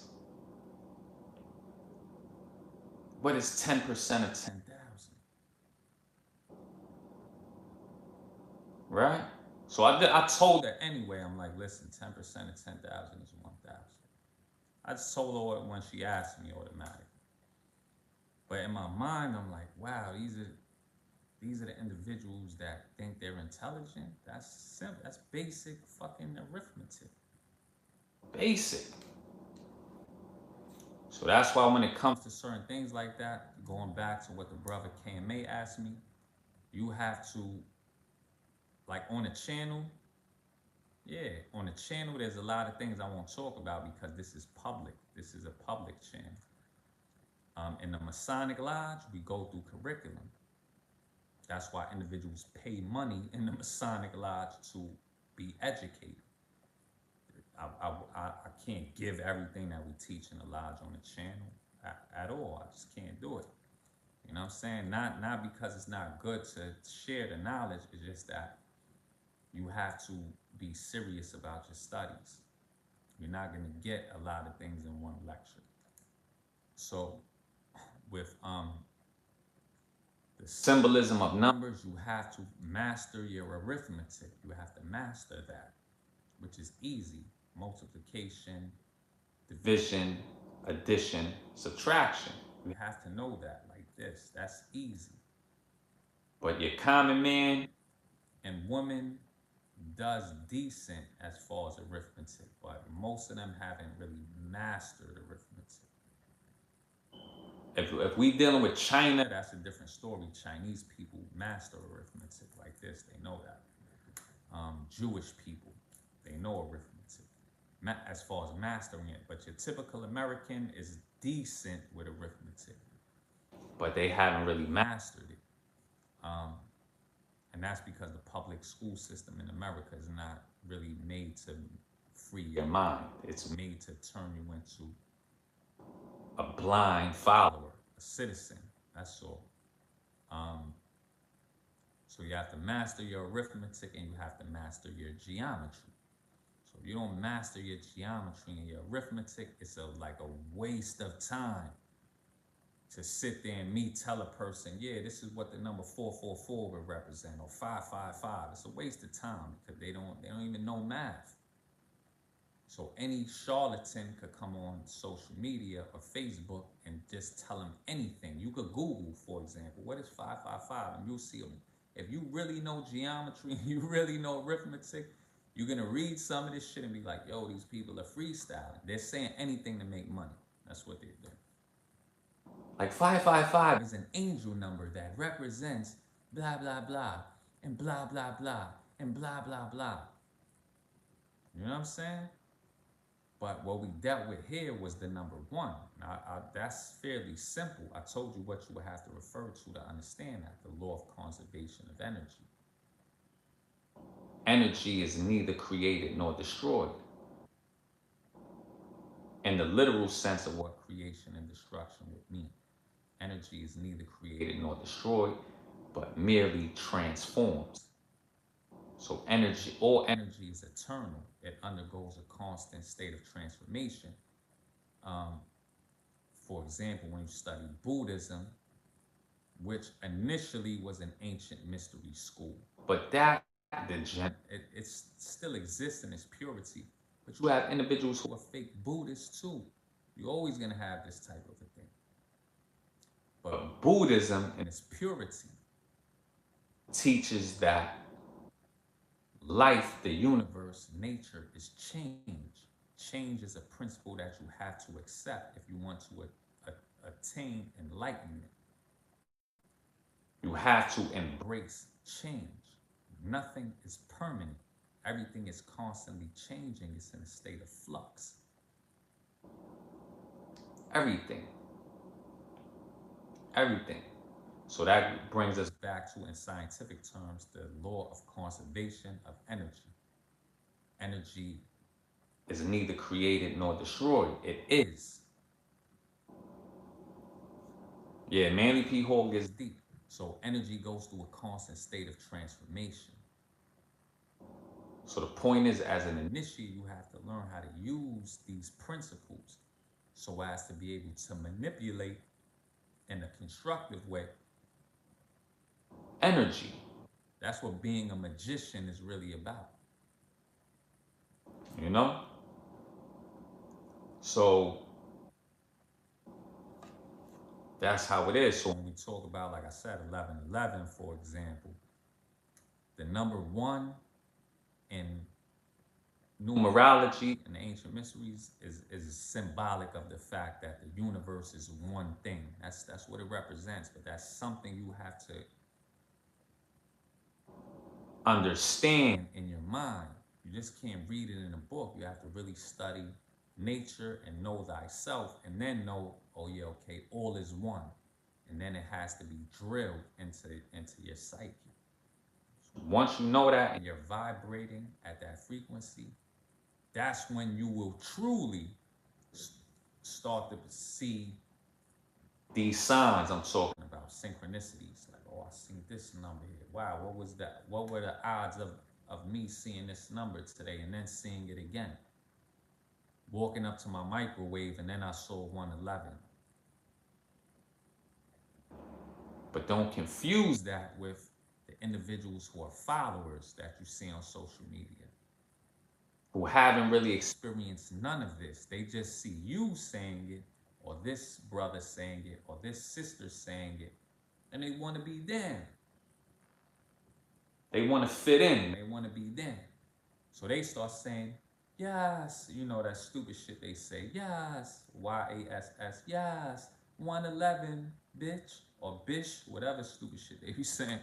What is 10% of 10,000? Right? So I told her anyway. I'm like, listen, 10% of 10,000 is 1,000. I just told her when she asked me automatically. But in my mind, I'm like, wow, these are the individuals that think they're intelligent. That's simple. That's basic fucking arithmetic. Basic. So that's why when it comes to certain things like that, going back to what the brother KMA asked me, you have to, like on a channel, yeah, on the channel, there's a lot of things I won't talk about because this is public. This is a public channel. In the Masonic Lodge, we go through curriculum. That's why individuals pay money in the Masonic Lodge to be educated. I can't give everything that we teach in the lodge on the channel at all. I just can't do it. You know what I'm saying? Not because it's not good to share the knowledge. It's just that you have to be serious about your studies. You're not going to get a lot of things in one lecture. So with the symbolism of numbers, you have to master your arithmetic. You have to master that, which is easy. Multiplication, division, addition, subtraction. You have to know that like this. That's easy. But your common man and woman does decent as far as arithmetic, but most of them haven't really mastered arithmetic. If we dealing with China, that's a different story. Chinese people master arithmetic like this. They know that. Jewish people, they know arithmetic as far as mastering it. But your typical American is decent with arithmetic, but they haven't really mastered it. And that's because the public school system in America is not really made to free your mind. It's made to turn you into a blind follower, a citizen. That's all. So you have to master your arithmetic and you have to master your geometry. So if you don't master your geometry and your arithmetic, it's like a waste of time to sit there and me tell a person, yeah, this is what the number 444 would represent, or 555. It's a waste of time because they don't even know math. So any charlatan could come on social media or Facebook and just tell them anything. You could Google, for example, what is 555, and you'll see them. If you really know geometry and you really know arithmetic, you're gonna read some of this shit and be like, yo, these people are freestyling. They're saying anything to make money. That's what they're doing. Like 555 is an angel number that represents blah, blah, blah, and blah, blah, blah, and blah, blah, blah. You know what I'm saying? But what we dealt with here was the number 1. Now, that's fairly simple. I told you what you would have to refer to understand that, the law of conservation of energy. Energy is neither created nor destroyed. In the literal sense of what creation and destruction would mean. Energy is neither created nor destroyed, but merely transforms. So energy, all energy is eternal. It undergoes a constant state of transformation. For example, when you study Buddhism, which initially was an ancient mystery school, but that it still exists in its purity. But you have individuals who are fake Buddhists too. You're always going to have this type of a thing. But Buddhism, in its purity, teaches that life, the universe, nature is change. Change is a principle that you have to accept if you want to attain enlightenment. You have to embrace change. Nothing is permanent. Everything is constantly changing. It's in a state of flux. Everything. Everything. So that brings us back to, in scientific terms, the law of conservation of energy. Energy is neither created nor destroyed. It is. Yeah, Manly P. Hall gets deep. So energy goes through a constant state of transformation. So the point is, as an initiate, you have to learn how to use these principles so as to be able to manipulate in a constructive way energy. That's what being a magician is really about. You know? So that's how it is. So when we talk about, like I said, 1111, for example, the number 1 in numerology and the ancient mysteries is symbolic of the fact that the universe is one thing. That's what it represents, but that's something you have to understand in your mind. You just can't read it in a book. You have to really study nature and know thyself, and then know, oh yeah, okay, all is one. And then it has to be drilled into your psyche. Once you know that and you're vibrating at that frequency, that's when you will truly start to see these signs I'm talking about, synchronicities. Like, oh, I seen this number here. Wow, what was that? What were the odds of me seeing this number today and then seeing it again? Walking up to my microwave and then I saw 111. But don't confuse that with the individuals who are followers that you see on social media, who haven't really experienced none of this. They just see you saying it, or this brother saying it, or this sister saying it, and they want to be them. They want to fit in. They want to be them. So they start saying, yes, you know that stupid shit they say, yes, YASS, yes, 111, bitch, or bish, whatever stupid shit they be saying.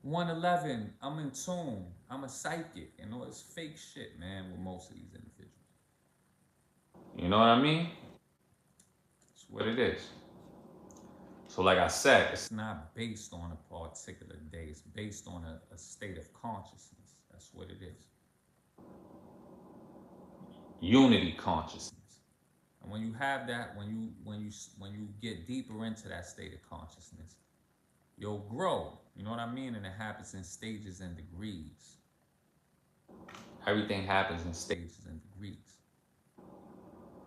111, I'm in tune, I'm a psychic, and all this fake shit, man, with most of these individuals. You know what I mean? It's what it is. So like I said, it's not based on a particular day. It's based on a state of consciousness. That's what it is. Unity consciousness. And when you have that, when you get deeper into that state of consciousness, you'll grow. You know what I mean? And it happens in stages and degrees. Everything happens in stages and degrees.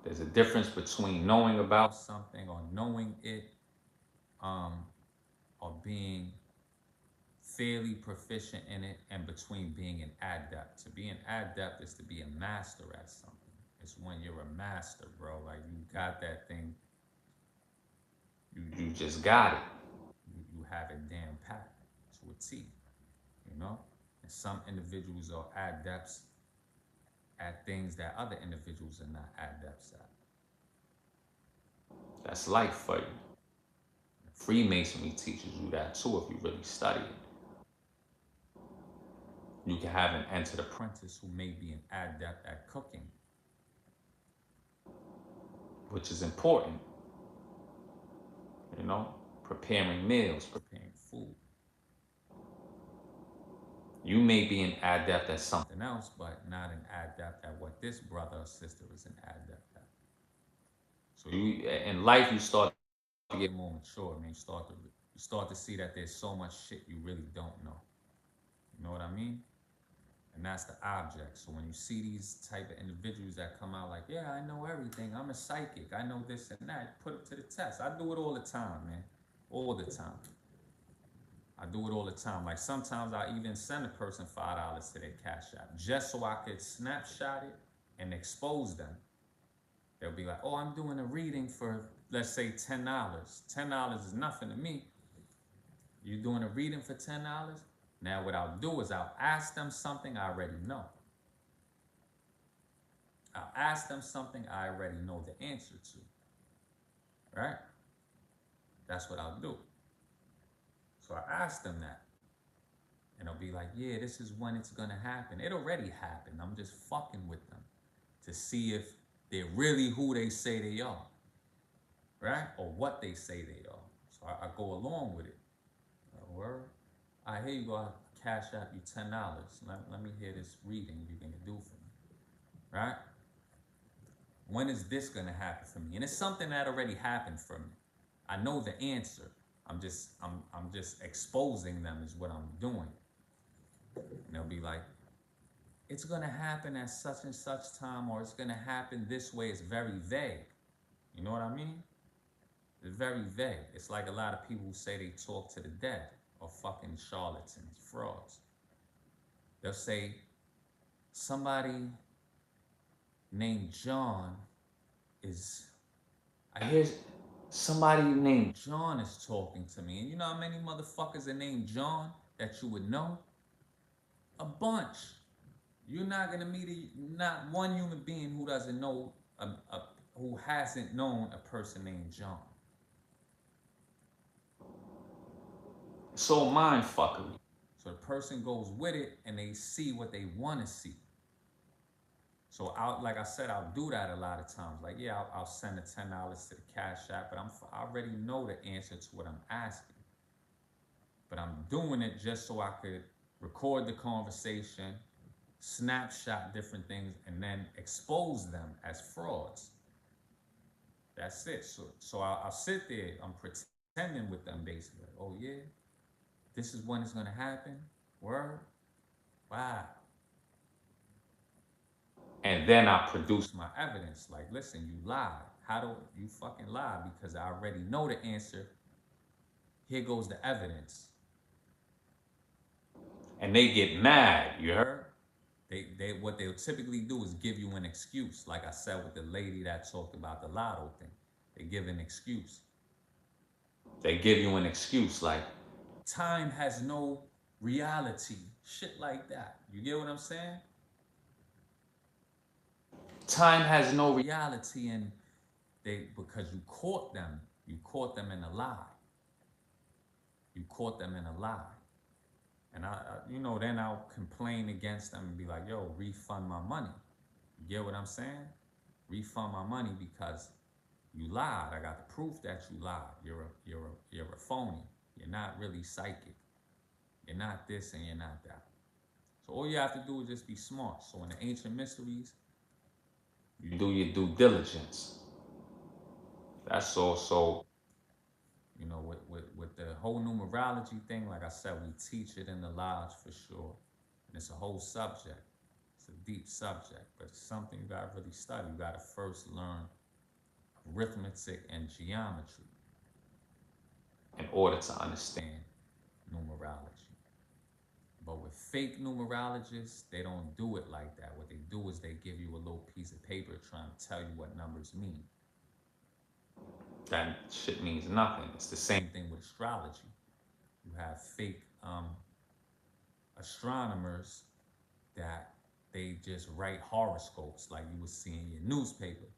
There's a difference between knowing about something or knowing it, or being fairly proficient in it, and between being an adept. To be an adept is to be a master at something. It's when you're a master, bro. Like, you got that thing. You just got it. You have it damn packed to a T, you know? And some individuals are adepts at things that other individuals are not adepts at. That's life for you. Freemasonry teaches you that too if you really study it. You can have an entered apprentice who may be an adept at cooking, which is important. You know, preparing meals, preparing food. You may be an adept at something else, but not an adept at what this brother or sister is an adept at. So you, in life, you start to get more mature, man. You start to see that there's so much shit you really don't know. You know what I mean? And that's the object. So when you see these type of individuals that come out like, yeah, I know everything, I'm a psychic, I know this and that, put it to the test. I do it all the time, man. All the time. I do it all the time. Like, sometimes I even send a person $5 to their Cash App just so I could snapshot it and expose them. They'll be like, oh, I'm doing a reading for, let's say, $10. $10 is nothing to me. You're doing a reading for $10? Now, what I'll do is I'll ask them something I already know. I'll ask them something I already know the answer to. Right? That's what I'll do. So I ask them that. And they'll be like, yeah, this is when it's going to happen. It already happened. I'm just fucking with them to see if they're really who they say they are. Right? Or what they say they are. So I go along with it. Word. All right, here you go. I'll cash out you $10. Let me hear this reading you can do for me. Right? When is this going to happen for me? And it's something that already happened for me. I know the answer. I'm just exposing them is what I'm doing. And they'll be like, it's going to happen at such and such time, or it's going to happen this way. It's very vague. You know what I mean? It's very vague. It's like a lot of people who say they talk to the dead are fucking charlatans, frauds. They'll say, somebody named John I hear somebody named John is talking to me. And you know how many motherfuckers are named John that you would know? A bunch. You're not gonna meet not one human being who doesn't know, who hasn't known a person named John. It's all mind fuckery. So the person goes with it and they see what they want to see. So like I said, I'll do that a lot of times. Like, yeah, I'll send the $10 to the Cash App, but I already know the answer to what I'm asking. But I'm doing it just so I could record the conversation, snapshot different things, and then expose them as frauds. That's it. So I'll sit there, I'm pretending with them basically. Oh yeah, this is when it's gonna happen. Word? Wow. And then I produce my evidence. Like, listen, you lied. How do you fucking lie? Because I already know the answer. Here goes the evidence. And they get mad, you heard? What they'll typically do is give you an excuse. Like I said with the lady that talked about the lotto thing. They give an excuse. They give you an excuse like, time has no reality. Shit like that. You get what I'm saying? Time has no reality, and because you caught them in a lie. You caught them in a lie. And then I'll complain against them and be like, yo, refund my money. You get what I'm saying? Refund my money because you lied. I got the proof that you lied. You're a phony. You're not really psychic. You're not this and you're not that. So all you have to do is just be smart. So in the ancient mysteries, you do your due diligence. That's all. So, with the whole numerology thing, like I said, we teach it in the lodge for sure. And it's a whole subject. It's a deep subject, but it's something you gotta really study. You gotta first learn arithmetic and geometry in order to understand numerology. But with fake numerologists, they don't do it like that. What they do is they give you a little piece of paper trying to tell you what numbers mean. That shit means nothing. It's the same thing with astrology. You have fake astronomers that they just write horoscopes like you would see in your newspaper.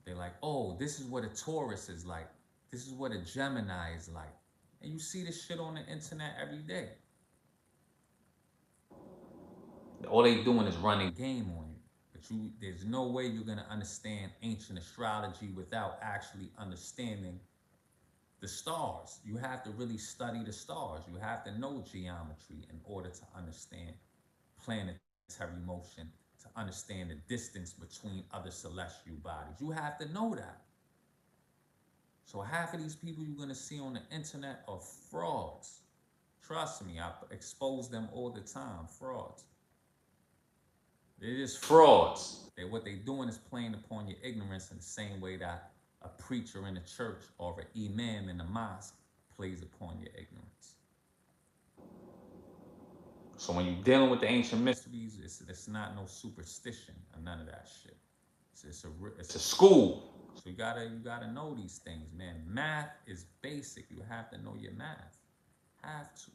They're like, oh, this is what a Taurus is like. This is what a Gemini is like. And you see this shit on the internet every day. All they doing is running game on you. But there's no way you're going to understand ancient astrology without actually understanding the stars. You have to really study the stars. You have to know geometry in order to understand planetary motion, to understand the distance between other celestial bodies. You have to know that. So half of these people you're going to see on the internet are frauds. Trust me, I expose them all the time, frauds. They're just frauds. What they're doing is playing upon your ignorance in the same way that a preacher in a church or an imam in a mosque plays upon your ignorance. So when you're dealing with the ancient mysteries, it's not no superstition or none of that shit. It's a school. So you gotta know these things, man. Math is basic. You have to know your math. Have to.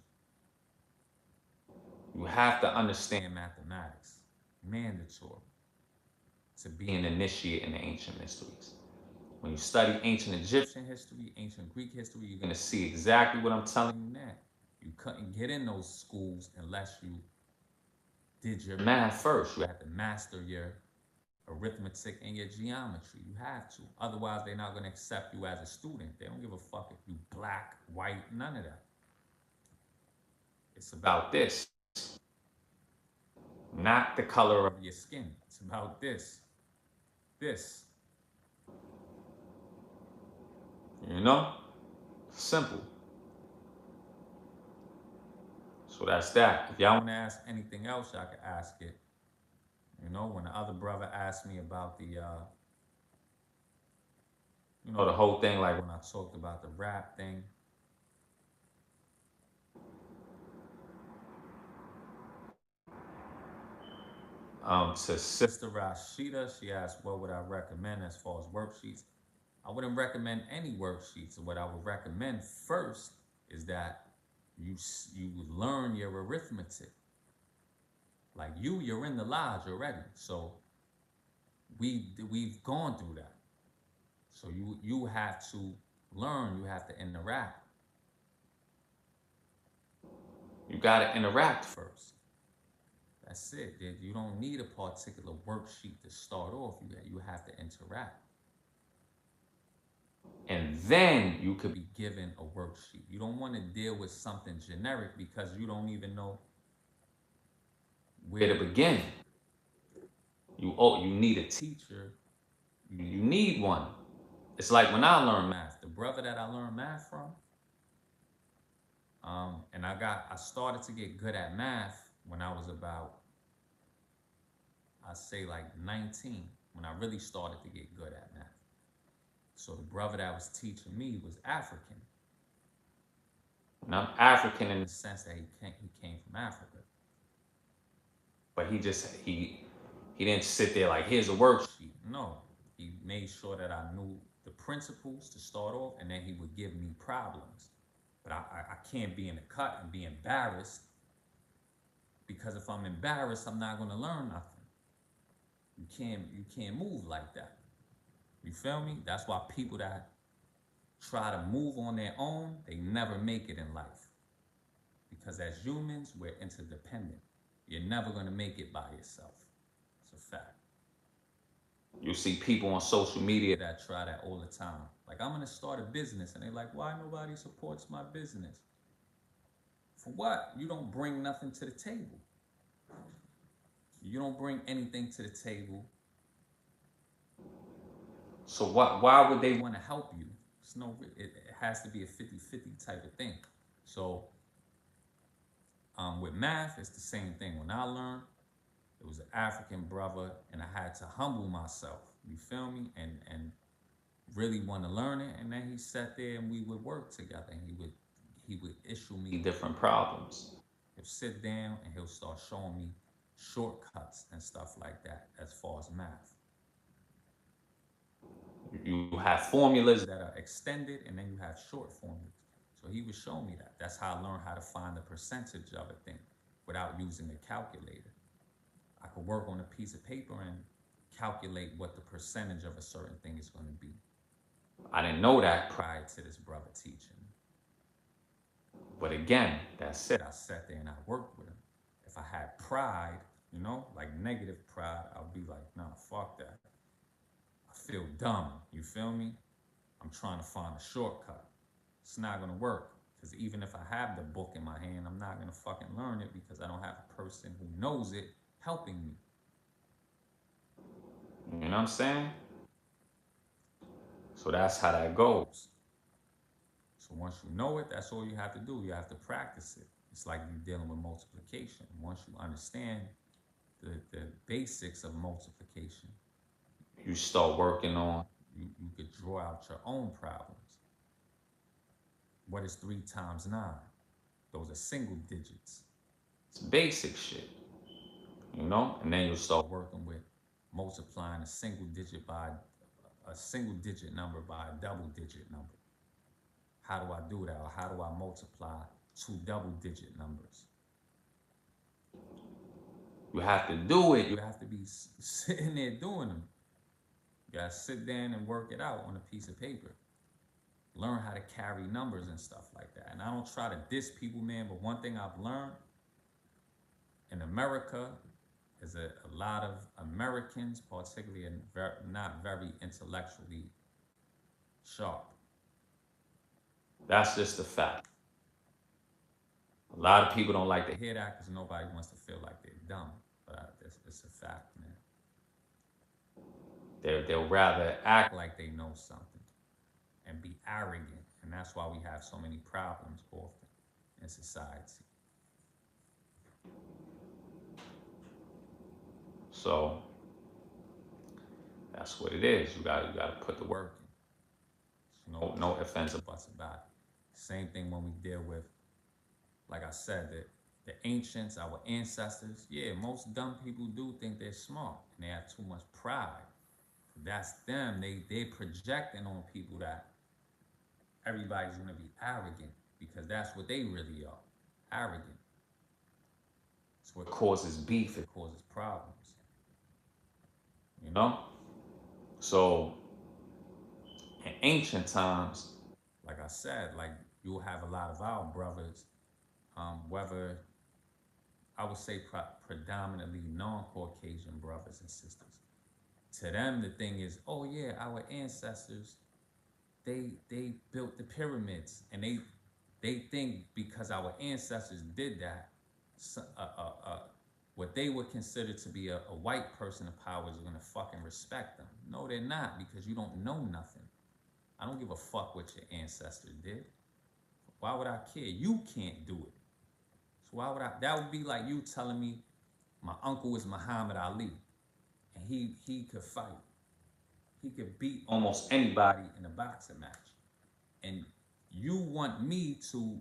You have to understand mathematics. Mandatory to be an initiate in the ancient mysteries. When you study ancient Egyptian history, ancient Greek history, you're gonna see exactly what I'm telling you now. You couldn't get in those schools unless you did your math first. You have to master your arithmetic and your geometry. You have to. Otherwise, they're not going to accept you as a student. They don't give a fuck if you black, white, none of that. It's about this. Not the color of your skin. It's about this. This. You know? Simple. So that's that. If y'all want to ask anything else, y'all can ask it. You know, when the other brother asked me about the, the whole thing, like when I talked about the rap thing. To Sister Rashida, she asked, what would I recommend as far as worksheets? I wouldn't recommend any worksheets. What I would recommend first is that you learn your arithmetic. Like you're in the lodge already, so we've gone through that. So you have to learn. You have to interact. You got to interact first. That's it. You don't need a particular worksheet to start off. You have to interact. And then you could be given a worksheet. You don't want to deal with something generic because you don't even know where to begin. You need a teacher. You need one. It's like when I learned math. The brother that I learned math from, and I started to get good at math when I was about, I'd say like 19, when I really started to get good at math. So the brother that was teaching me was African. And I'm African in the sense that he came from Africa. But he didn't sit there like, here's a worksheet. No, he made sure that I knew the principles to start off, and then he would give me problems. But I can't be in the cut and be embarrassed, because if I'm embarrassed, I'm not going to learn nothing. You can't move like that. You feel me? That's why people that try to move on their own, they never make it in life. Because as humans, we're interdependent. You're never going to make it by yourself. It's a fact. You see people on social media that try that all the time. Like, I'm going to start a business. And they're like, why nobody supports my business? For what? You don't bring nothing to the table. You don't bring anything to the table. So why would they want to help you? It has to be a 50-50 type of thing. So with math, it's the same thing. When I learned, it was an African brother, and I had to humble myself. You feel me? And really want to learn it. And then he sat there and we would work together. And he would issue me different problems. He'll sit down and he'll start showing me shortcuts and stuff like that as far as math. You have formulas that are extended, and then you have short formulas. So he would show me that. That's how I learned how to find the percentage of a thing without using a calculator. I could work on a piece of paper and calculate what the percentage of a certain thing is going to be. I didn't know that prior to this brother teaching. But again, that's it. I sat there and I worked with him. If I had pride, like negative pride, I'll be like, nah, fuck that. I feel dumb. You feel me? I'm trying to find a shortcut. It's not going to work. Because even if I have the book in my hand, I'm not going to fucking learn it because I don't have a person who knows it helping me. You know what I'm saying? So that's how that goes. So once you know it, that's all you have to do. You have to practice it. It's like you're dealing with multiplication. Once you understand the basics of multiplication, you start working on, you could draw out your own problems. What is 3 times 9? Those are single digits. It's basic shit, And then you'll start working with multiplying a single digit number by a double digit number. How do I do that? Or how do I multiply two double digit numbers? You have to do it. You have to be sitting there doing them. You gotta sit down and work it out on a piece of paper. Learn how to carry numbers and stuff like that. And I don't try to diss people, man, but one thing I've learned in America is a lot of Americans, particularly not very intellectually sharp. That's just a fact. A lot of people don't like to hear that because nobody wants to feel like they're dumb. But it's a fact, man. They'll rather act like they know something and be arrogant. And that's why we have so many problems often in society. So that's what it is. You gotta put the work in. No offense or buts about it. Same thing when we deal with, like I said, the ancients, our ancestors. Yeah, most dumb people do think they're smart and they have too much pride. That's them. They projecting on people that everybody's gonna be arrogant because that's what they really are. Arrogant. It's what causes beef, it causes problems. You know? So in ancient times, like I said, like you'll have a lot of our brothers, whether I would say predominantly non-Caucasian brothers and sisters. To them, the thing is, oh yeah, our ancestors, they built the pyramids, and they think because our ancestors did that, what they would consider to be a white person of power is going to fucking respect them. No, they're not, because you don't know nothing. I don't give a fuck what your ancestors did. Why would I care? You can't do it. So why would I? That would be like you telling me my uncle is Muhammad Ali, and he could fight. He could beat almost anybody in a boxing match. And you want me to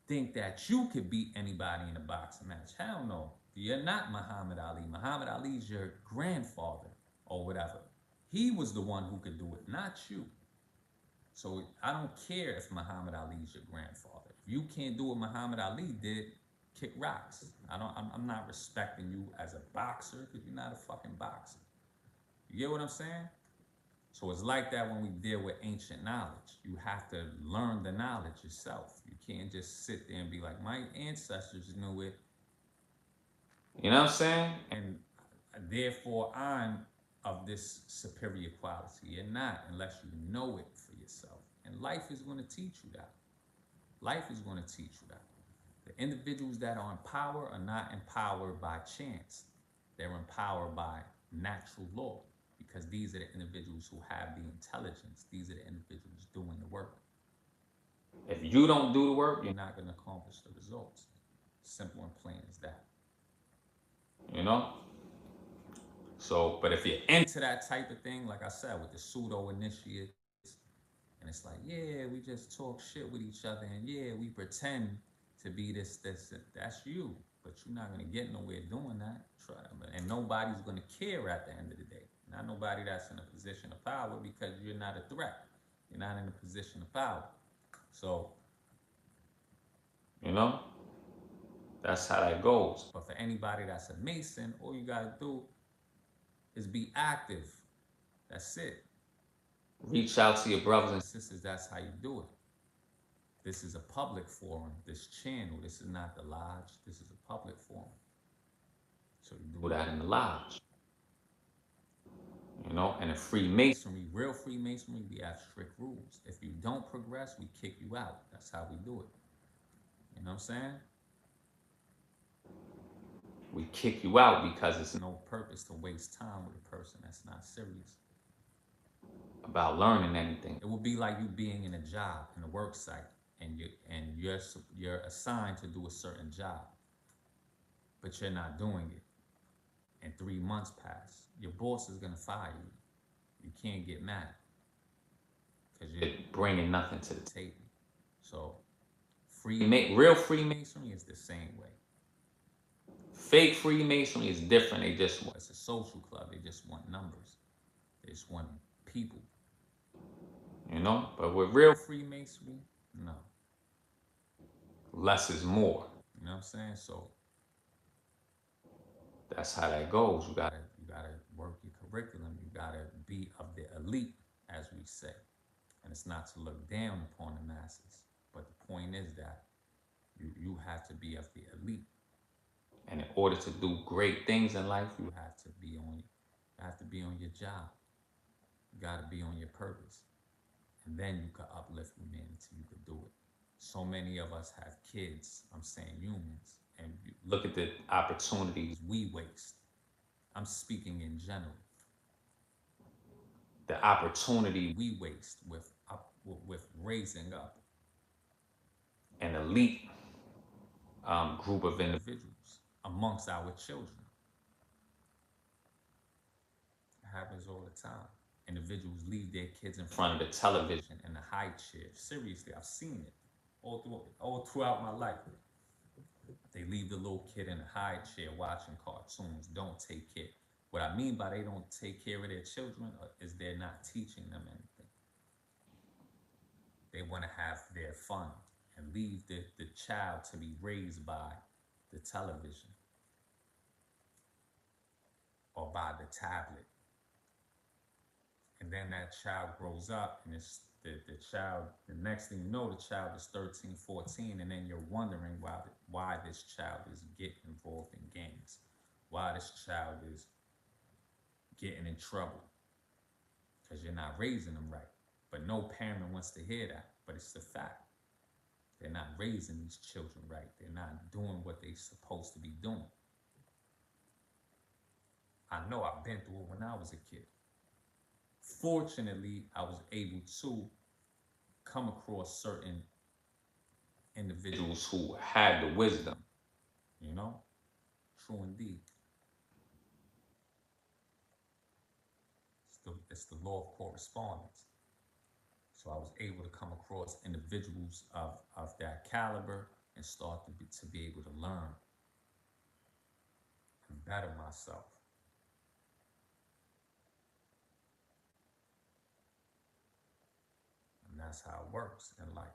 think that you could beat anybody in a boxing match. Hell no. You're not Muhammad Ali. Muhammad Ali's your grandfather or whatever. He was the one who could do it, not you. So I don't care if Muhammad Ali's your grandfather. If you can't do what Muhammad Ali did, kick rocks. I'm not respecting you as a boxer because you're not a fucking boxer. You get what I'm saying? So it's like that when we deal with ancient knowledge. You have to learn the knowledge yourself. You can't just sit there and be like, my ancestors knew it. You know what I'm saying? And therefore, I'm of this superior quality. You're not unless you know it for yourself. And life is going to teach you that. Life is going to teach you that. The individuals that are in power are not empowered by chance. They're empowered by natural law. Because these are the individuals who have the intelligence. These are the individuals doing the work. If you don't do the work, you're not going to accomplish the results. Simple and plain as that. You know? So, but if you're into that type of thing, like I said, with the pseudo-initiates, and it's like, yeah, we just talk shit with each other, and yeah, we pretend to be this, that's you. But you're not going to get nowhere doing that. And nobody's going to care at the end of the day. Not nobody that's in a position of power because you're not a threat. You're not in a position of power. So, you know, that's how that goes. But for anybody that's a Mason, all you got to do is be active. That's it. Reach out to your brothers and sisters. That's how you do it. This is a public forum. This channel, this is not the lodge. This is a public forum. So you do that in the lodge. You know, and in Freemasonry, real Freemasonry, we have strict rules. If you don't progress, we kick you out. That's how we do it. You know what I'm saying? We kick you out because it's no purpose to waste time with a person that's not serious about learning anything. It would be like you being in a job, in a work site, and you're assigned to do a certain job, but you're not doing it. And 3 months pass. Your boss is gonna fire you. You can't get mad because you're bringing nothing to the table. So, real Freemasonry is the same way. Fake Freemasonry is different. It's a social club. They just want numbers. They just want people. You know? But with real Freemasonry, no. Less is more. You know what I'm saying? So that's how that goes. You gotta work your curriculum. You gotta be of the elite, as we say. And it's not to look down upon the masses. But the point is that you have to be of the elite. And in order to do great things in life, you have to be on your job. You gotta be on your purpose. And then you can uplift humanity. You could do it. So many of us have kids, I'm saying humans, and you look at the opportunities we waste. I'm speaking in general. The opportunity we waste with raising up an elite group of individuals amongst our children. It happens all the time. Individuals leave their kids in front of the television in the high chair. Seriously, I've seen it all throughout my life. They leave the little kid in a high chair watching cartoons. Don't take care. What I mean by they don't take care of their children is they're not teaching them anything. They want to have their fun and leave the child to be raised by the television or by the tablet. And then that child grows up and it's the child, the next thing you know, the child is 13, 14, and then you're wondering why this child is getting involved in gangs, why this child is getting in trouble, because you're not raising them right. But no parent wants to hear that, but it's the fact. They're not raising these children right. They're not doing what they're supposed to be doing. I know I've been through it when I was a kid. Fortunately, I was able to come across certain individuals who had the wisdom, you know? True indeed. It's the law of correspondence. So I was able to come across individuals of that caliber and start to be able to learn and better myself. And that's how it works in life.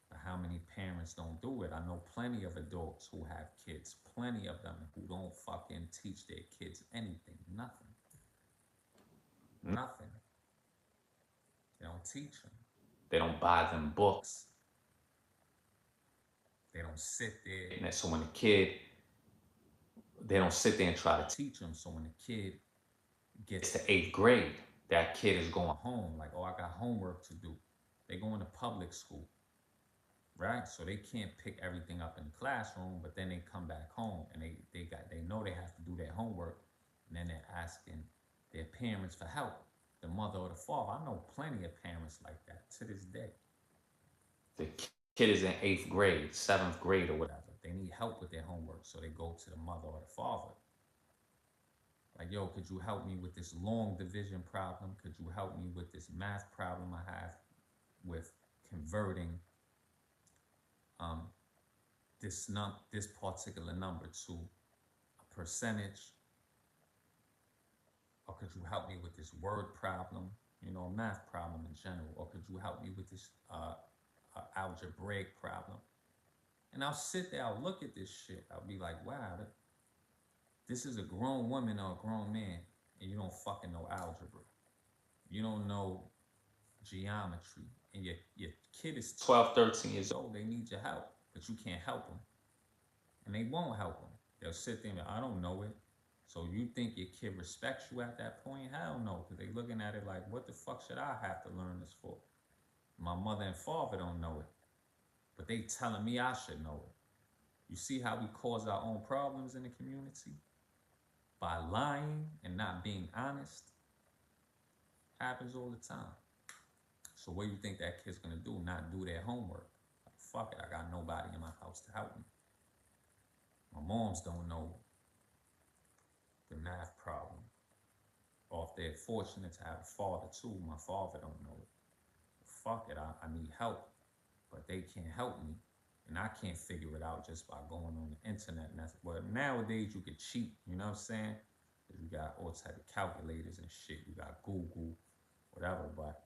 But how many parents don't do it? I know plenty of adults who have kids, plenty of them who don't fucking teach their kids anything, nothing. Nothing. They don't teach them. They don't buy them books. They don't sit there. And so when the kid, they don't sit there and try to teach them. So when the kid gets to 8th grade, that kid is going home like, oh, I got homework to do. They go into public school, right? So they can't pick everything up in the classroom, but then they come back home and they know they have to do their homework, and then they're asking their parents for help, the mother or the father. I know plenty of parents like that to this day. The kid is in 8th grade, 7th grade or whatever. They need help with their homework, so they go to the mother or the father. Like, yo, could you help me with this long division problem? Could you help me with this math problem I have with converting this particular number to a percentage? Or could you help me with this word problem, you know, a math problem in general? Or could you help me with this algebraic problem? And I'll sit there, I'll look at this shit. I'll be like, wow, this is a grown woman or a grown man, and you don't fucking know algebra. You don't know geometry. And your kid is 12, 13 years old. They need your help, but you can't help them. And they won't help them. They'll sit there and I don't know it. So you think your kid respects you at that point? Hell no, because they looking at it like, what the fuck should I have to learn this for? My mother and father don't know it, but they telling me I should know it. You see how we cause our own problems in the community? By lying and not being honest. Happens all the time. So what do you think that kid's gonna do? Not do their homework? Like, fuck it, I got nobody in my house to help me. My moms don't know the math problem. Or if they're fortunate to have a father too, my father don't know it. Fuck it, I need help, but they can't help me. And I can't figure it out just by going on the internet. And that's, well, nowadays you could cheat, you know what I'm saying? You got all type of calculators and shit. You got Google, whatever, but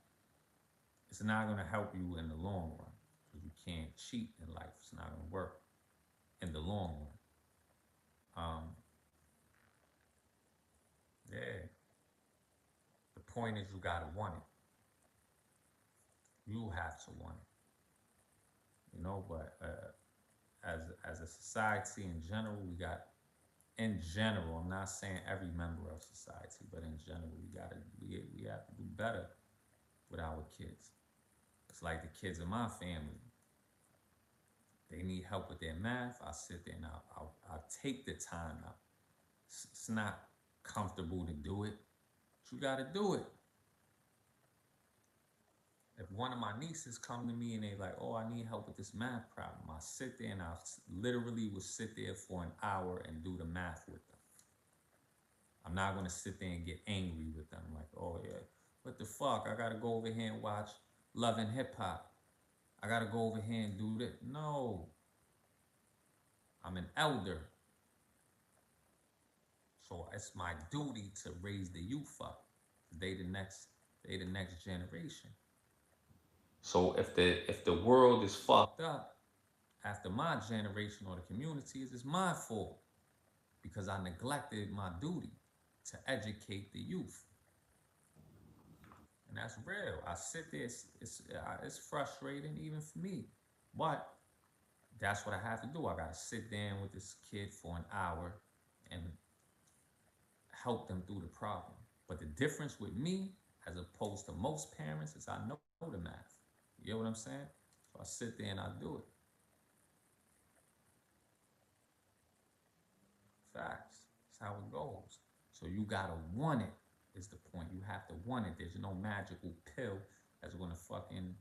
it's not gonna help you in the long run. Because you can't cheat in life. It's not gonna work in the long run. Yeah. The point is you gotta want it. You have to want it. You know, but as a society in general, we got in general, I'm not saying every member of society, but in general, we have to do better with our kids. It's like the kids in my family. They need help with their math. I'll sit there and I'll take the time out. It's not comfortable to do it, but you got to do it. If one of my nieces come to me and they like, oh, I need help with this math problem, I sit there and I literally will sit there for an hour and do the math with them. I'm not gonna sit there and get angry with them like, oh yeah, what the fuck? I gotta go over here and watch Love and Hip Hop. I gotta go over here and do this. No, I'm an elder, so it's my duty to raise the youth up. They the next generation. So if the world is fucked up after my generation or the communities, it's my fault because I neglected my duty to educate the youth. And that's real. I sit there, it's frustrating even for me. But that's what I have to do. I got to sit down with this kid for an hour and help them through the problem. But the difference with me, as opposed to most parents, is I know the math. You know what I'm saying? So I sit there and I do it. Facts. That's how it goes. So you gotta want it, is the point. You have to want it. There's no magical pill that's gonna fucking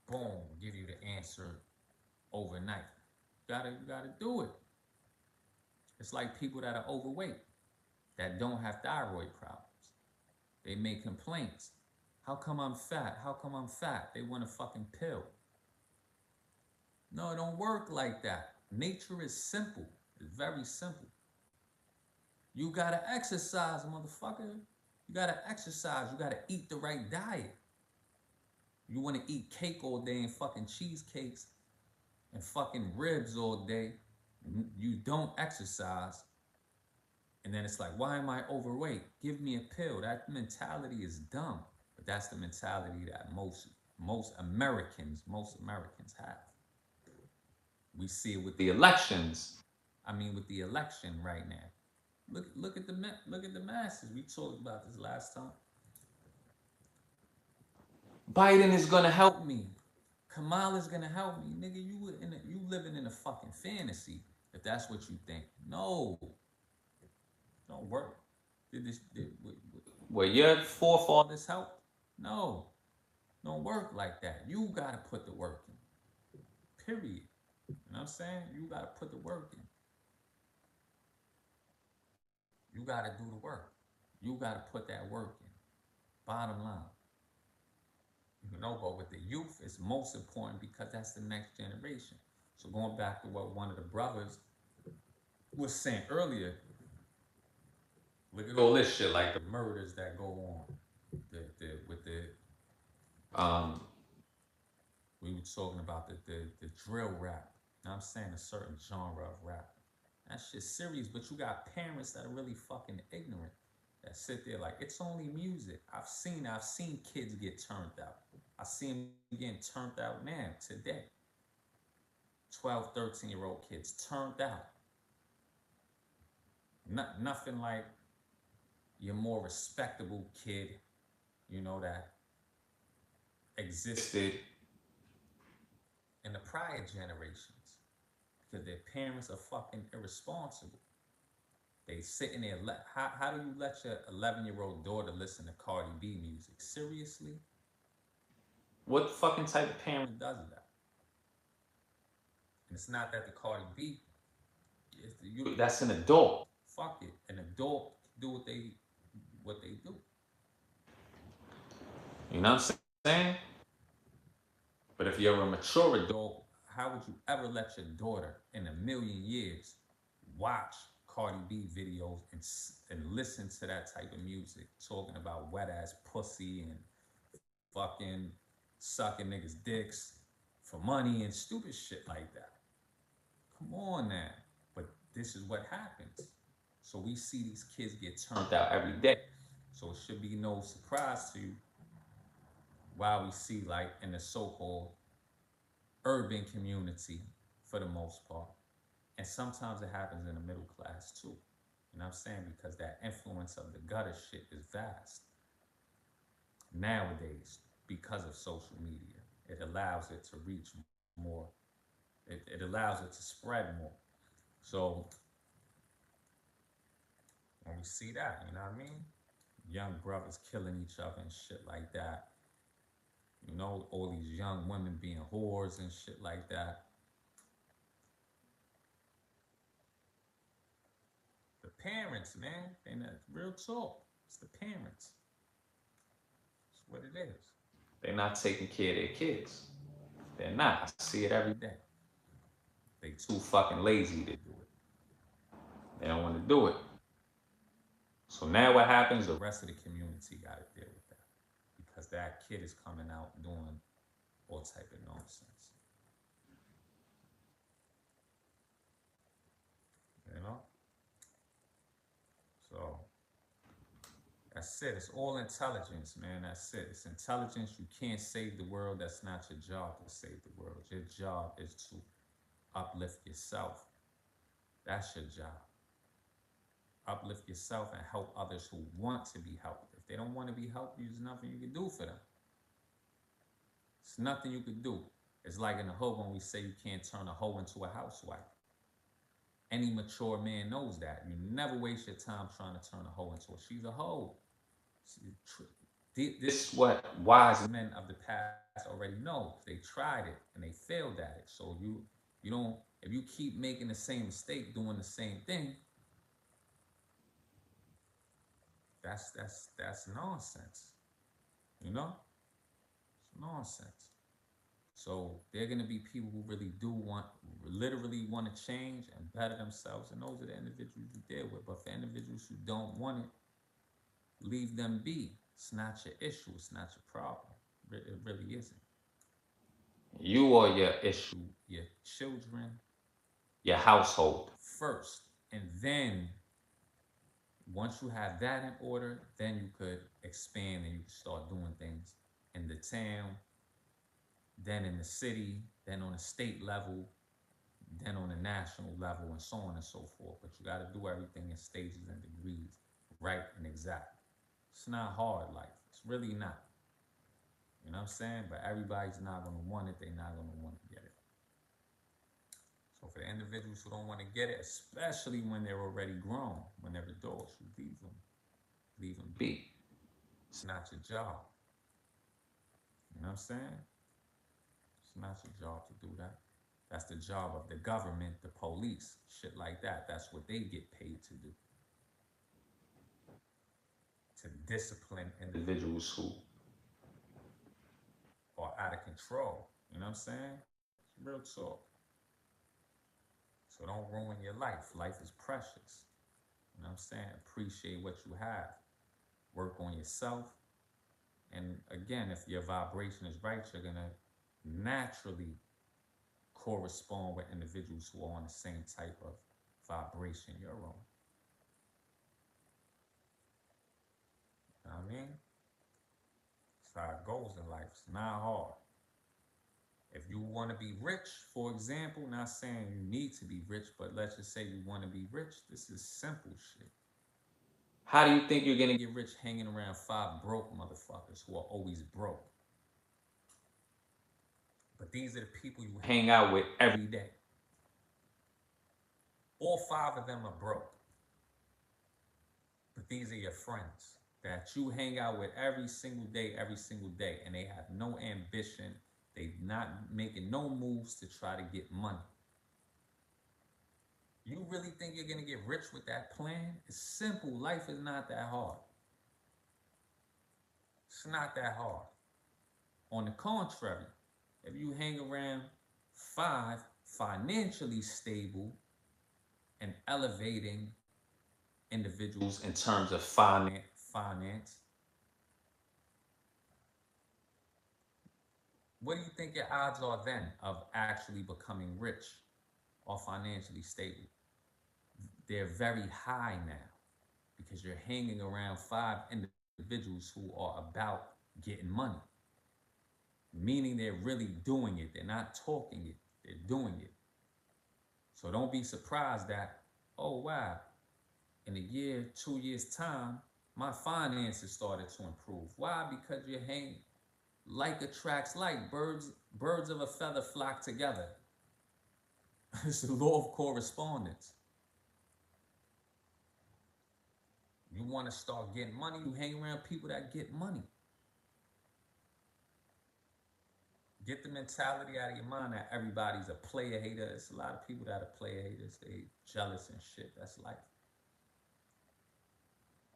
boom, give you the answer overnight. You gotta do it. It's like people that are overweight, that don't have thyroid problems. They make complaints. How come I'm fat? How come I'm fat? They want a fucking pill. No, it don't work like that. Nature is simple. It's very simple. You gotta exercise, motherfucker. You gotta exercise. You gotta eat the right diet. You wanna eat cake all day and fucking cheesecakes and fucking ribs all day. You don't exercise. And then it's like, why am I overweight? Give me a pill. That mentality is dumb. But that's the mentality that most Americans have. We see it with the elections. With the election right now. Look at the masses. We talked about this last time. Biden is gonna help me. Kamala's gonna help me, nigga. You living in a fucking fantasy if that's what you think. No, don't work. Were your forefathers help? No, don't work like that. You gotta put the work in. Period. You know what I'm saying? You gotta put the work in. You gotta do the work. You gotta put that work in. Bottom line. You know, but with the youth, it's most important because that's the next generation. So going back to what one of the brothers was saying earlier, look at all this shit, like the murders that go on. We were talking about the drill rap. You know what I'm saying? A certain genre of rap. That shit's serious, but you got parents that are really fucking ignorant that sit there like, it's only music. I've seen kids get turned out. I see them getting turned out now, today. 12, 13-year-old kids turned out. Nothing like your more respectable kid, that existed in the prior generations. Because their parents are fucking irresponsible. They sitting there. How do you let your 11-year-old daughter listen to Cardi B music? Seriously? What fucking type of parent does that? And it's not that the Cardi B, that's an adult. Fuck it. An adult do what they do. You know what I'm saying? But if you're a mature adult, how would you ever let your daughter in a million years watch Cardi B videos and listen to that type of music, talking about wet ass pussy and fucking sucking niggas' dicks for money and stupid shit like that? Come on now. But this is what happens. So we see these kids get turned out every day. So it should be no surprise to you why we see, like, in the so-called urban community, for the most part, and sometimes it happens in the middle class too. You know what I'm saying? Because that influence of the gutter shit is vast nowadays because of social media. It allows it to reach more. It allows it to spread more. So when we see that, you know what I mean? Young brothers killing each other and shit like that. You know, all these young women being whores and shit like that. The parents, man, they not real talk. It's the parents. It's what it is. They're not taking care of their kids. They're not. I see it every day. They too fucking lazy to do it. They don't want to do it. So now what happens? The rest of the community got to deal with that because that kid is coming out doing all type of nonsense. You know? So that's it. It's all intelligence, man. That's it. It's intelligence. You can't save the world. That's not your job to save the world. Your job is to uplift yourself. That's your job. Uplift yourself and help others who want to be helped. If they don't want to be helped, there's nothing you can do for them. It's nothing you can do. It's like in the hood when we say you can't turn a hoe into a housewife. Any mature man knows that. You never waste your time trying to turn a hoe into a. She's a hoe. This is what wise men of the past already know. They tried it and they failed at it. So you don't. If you keep making the same mistake, doing the same thing, that's nonsense. You know, it's nonsense. So there are gonna be people who really do literally want to change and better themselves, and those are the individuals you deal with. But for individuals who don't want it, leave them be. It's not your issue. It's not your problem. It really isn't. You are your issue, your children, your household first. And then once you have that in order, then you could expand and you can start doing things in the town, then in the city, then on a state level, then on a national level, and so on and so forth. But you got to do everything in stages and degrees, right and exact. It's not hard life. It's really not. You know what I'm saying? But everybody's not going to want it. They're not going to want to get it. So for the individuals who don't want to get it, especially when they're already grown, when they're adults, you leave them. Leave them be. It's not your job. You know what I'm saying? It's not your job to do that. That's the job of the government, the police, shit like that. That's what they get paid to do. To discipline individuals who are out of control. You know what I'm saying? Real talk. So don't ruin your life. Life is precious. You know what I'm saying? Appreciate what you have. Work on yourself. And again, if your vibration is right, you're going to naturally correspond with individuals who are on the same type of vibration you're on. You know what I mean? That's how it goes in life. It's not hard. If you want to be rich, for example, not saying you need to be rich, but let's just say you want to be rich, this is simple shit. How do you think you're going to get rich hanging around 5 broke motherfuckers who are always broke? But these are the people you hang out with every day. All 5 of them are broke. But these are your friends that you hang out with every single day, and they have no ambition. They're not making no moves to try to get money. You really think you're going to get rich with that plan? It's simple. Life is not that hard. It's not that hard. On the contrary, If you hang around 5 financially stable and elevating individuals in terms of finance, what do you think your odds are then of actually becoming rich or financially stable? They're very high now because you're hanging around 5 individuals who are about getting money, meaning they're really doing it. They're not talking it, they're doing it. So don't be surprised that, oh wow, in a year, 2 years' time, my finances started to improve. Why? Because you're hanging, like attracts like. Birds of a feather flock together. It's the law of correspondence. You want to start getting money, you hang around people that get money. Get the mentality out of your mind that everybody's a player hater. There's a lot of people that are player haters. They jealous and shit. That's life.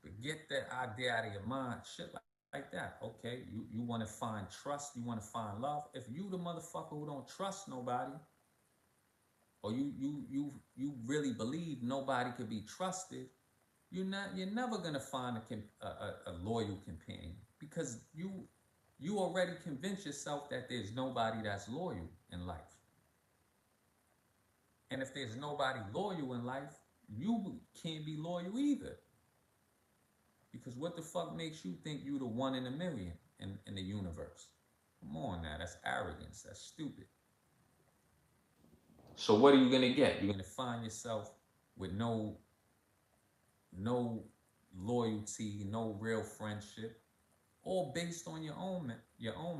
But get that idea out of your mind. Shit like that. Okay, you want to find trust. You want to find love. If you the motherfucker who don't trust nobody, or you really believe nobody could be trusted, you're never gonna find a loyal companion because you already convince yourself that there's nobody that's loyal in life. And if there's nobody loyal in life, you can't be loyal either. Because what the fuck makes you think you the one in a million in the universe? Come on now, that's arrogance, that's stupid. So what are you gonna get? You're gonna find yourself with no loyalty, no real friendship, all based on your own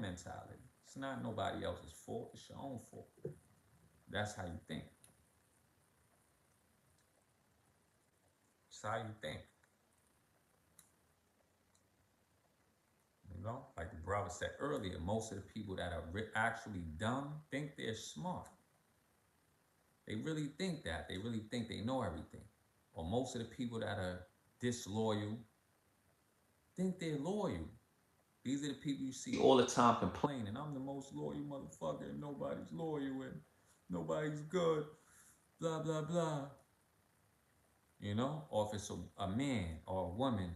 mentality. It's not nobody else's fault. It's your own fault. That's how you think. It's how you think. You know, like the brother said earlier, most of the people that are actually dumb think they're smart. They really think that. They really think they know everything. Or most of the people that are disloyal think they're loyal. These are the people you see all the time complaining, I'm the most loyal motherfucker and nobody's loyal and nobody's good, blah, blah, blah. You know? Or if it's a man or a woman,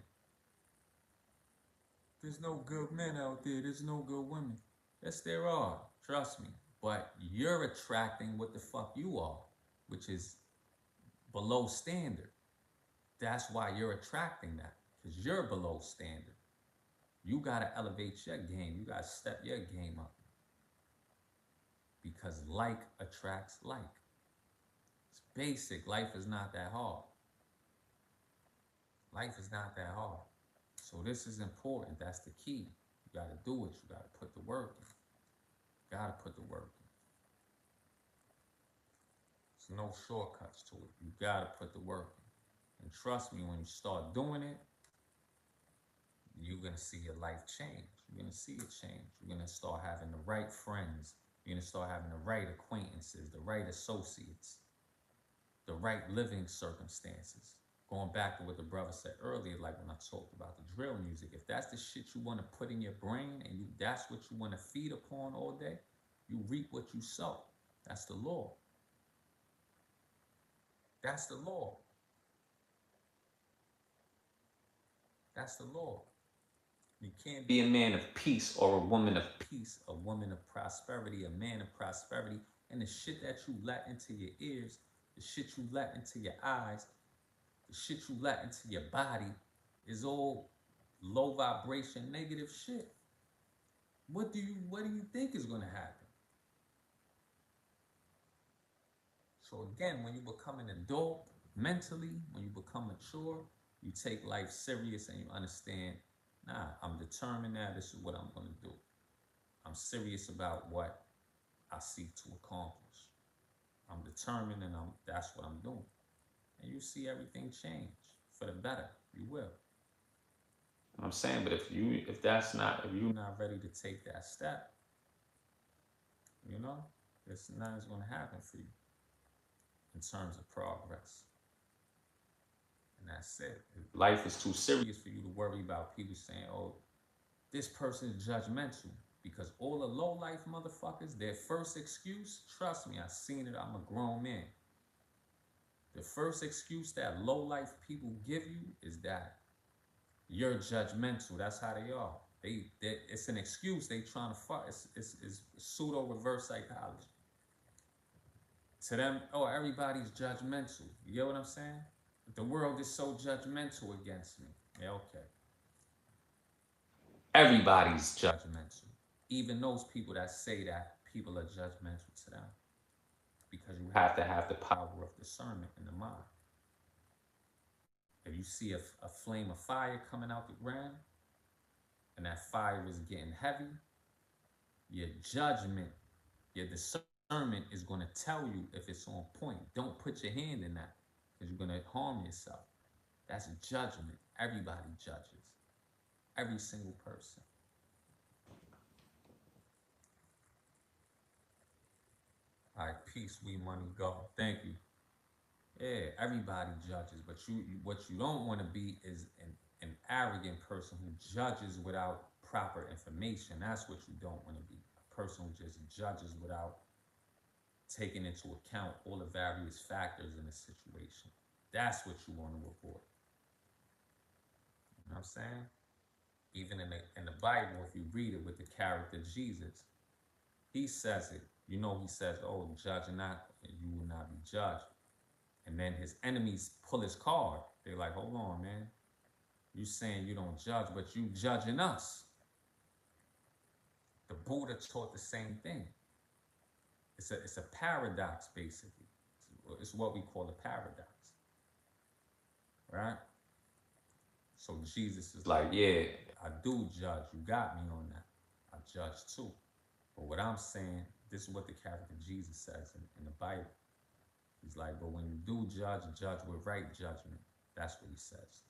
there's no good men out there, there's no good women. Yes, there are, trust me. But you're attracting what the fuck you are, which is below standard. That's why you're attracting that, because you're below standard. You gotta elevate your game. You gotta step your game up. Because like attracts like. It's basic. Life is not that hard. Life is not that hard. So this is important. That's the key. You gotta do it. You gotta put the work in. You gotta put the work in. There's no shortcuts to it. You gotta put the work in. And trust me, when you start doing it, you're going to see your life change. You're going to see it change. You're going to start having the right friends. You're going to start having the right acquaintances, the right associates, the right living circumstances. Going back to what the brother said earlier, like when I talked about the drill music, if that's the shit you want to put in your brain and that's what you want to feed upon all day, you reap what you sow. That's the law. That's the law. That's the law. You can't be a man of peace or a woman of peace, a woman of prosperity, a man of prosperity, and the shit that you let into your ears, the shit you let into your eyes, the shit you let into your body is all low vibration, negative shit. What do you think is gonna happen? So again, when you become an adult mentally, when you become mature, you take life serious and you understand, nah, I'm determined now, this is what I'm gonna do. I'm serious about what I seek to accomplish. I'm determined and that's what I'm doing. And you see everything change for the better. You will. I'm saying, but if you're not ready to take that step, you know, nothing's gonna happen for you in terms of progress. And that's it. Life is too serious for you to worry about people saying, oh, this person is judgmental. Because all the low life motherfuckers, their first excuse, trust me, I seen it, I'm a grown man. The first excuse that low life people give you is that you're judgmental. That's how they are. It's an excuse. They trying to fuck. It's pseudo reverse psychology. To them, oh, everybody's judgmental. You get what I'm saying? The world is so judgmental against me. Yeah, okay. Everybody's judgmental. Even those people that say that people are judgmental to them. Because you have to have the power of discernment in the mind. If you see a flame of fire coming out the ground, and that fire is getting heavy, your judgment, your discernment is going to tell you if it's on point. Don't put your hand in that because you're going to harm yourself. That's judgment. Everybody judges. Every single person. All right, peace, we money, go. Thank you. Yeah, everybody judges, but what you don't want to be is an arrogant person who judges without proper information. That's what you don't want to be. A person who just judges without taking into account all the various factors in a situation. That's what you want to avoid. You know what I'm saying? Even in the Bible, if you read it with the character Jesus, he says it. You know, he says, "Oh, judge not, and you will not be judged." And then his enemies pull his card. They're like, "Hold on, man. You saying you don't judge, but you judging us." The Buddha taught the same thing. It's a paradox, basically. It's what we call a paradox, right? So Jesus is like, yeah, I do judge. You got me on that. I judge too. But what I'm saying, this is what the character Jesus says in the Bible. He's like, but when you do judge, judge with right judgment. That's what he says.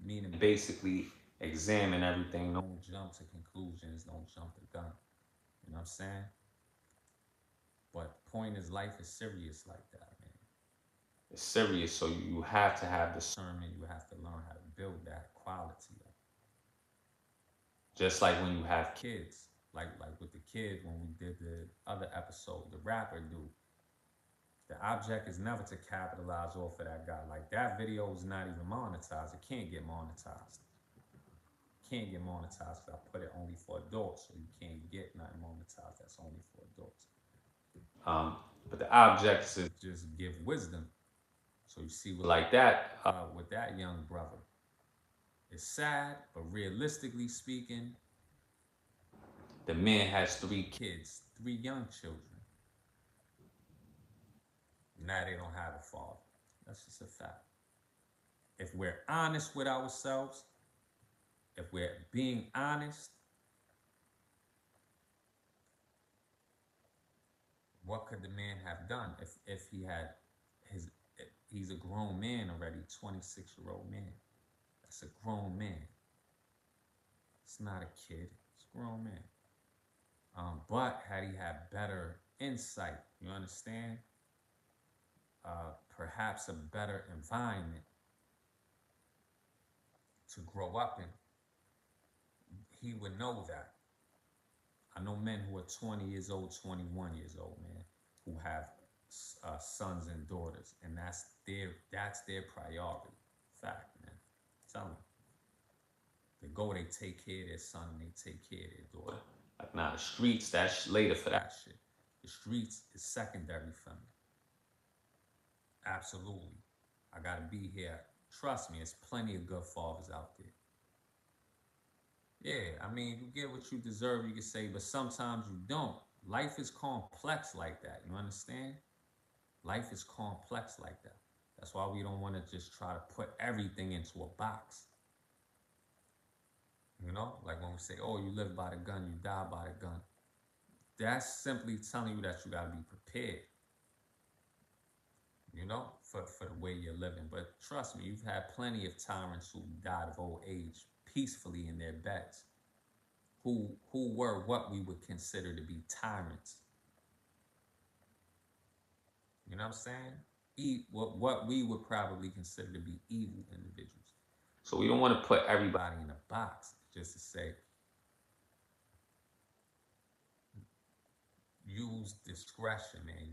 Meaning basically examine everything. Don't jump to conclusions. Don't jump the gun. You know what I'm saying? But the point is, life is serious like that, man. It's serious, so you have to have discernment. You have to learn how to build that quality up. Just like when you have kids, like with the kid when we did the other episode, the rapper dude. The object is never to capitalize off of that guy. Like that video is not even monetized. It can't get monetized. It can't get monetized because I put it only for adults, so you can't get nothing monetized. That's only for adults. But the object is just give wisdom. So you see, like that with that young brother, it's sad, but realistically speaking, the man has 3 kids, 3 young children. Now they don't have a father. That's just a fact. If we're honest with ourselves, if we're being honest, what could the man have done if he had he's a grown man already, 26-year-old man. That's a grown man. It's not a kid, it's a grown man. But had he had better insight, you understand? Perhaps a better environment to grow up in, he would know that. I know men who are 20 years old, 21 years old, man, who have sons and daughters, and that's their priority. Fact, man. Tell them. They go, they take care of their son, and they take care of their daughter. Like, nah, the streets, that's later for that shit. The streets is secondary for me. Absolutely. I gotta be here. Trust me, there's plenty of good fathers out there. Yeah, I mean, you get what you deserve, you can say, but sometimes you don't. Life is complex like that, you understand? Life is complex like that. That's why we don't want to just try to put everything into a box. You know, like when we say, oh, you live by the gun, you die by the gun. That's simply telling you that you got to be prepared, you know, for the way you're living. But trust me, you've had plenty of tyrants who died of old age peacefully in their beds, who were what we would consider to be tyrants. You know what I'm saying? What we would probably consider to be evil individuals. So we don't want to put everybody in a box just to say, use discretion, man.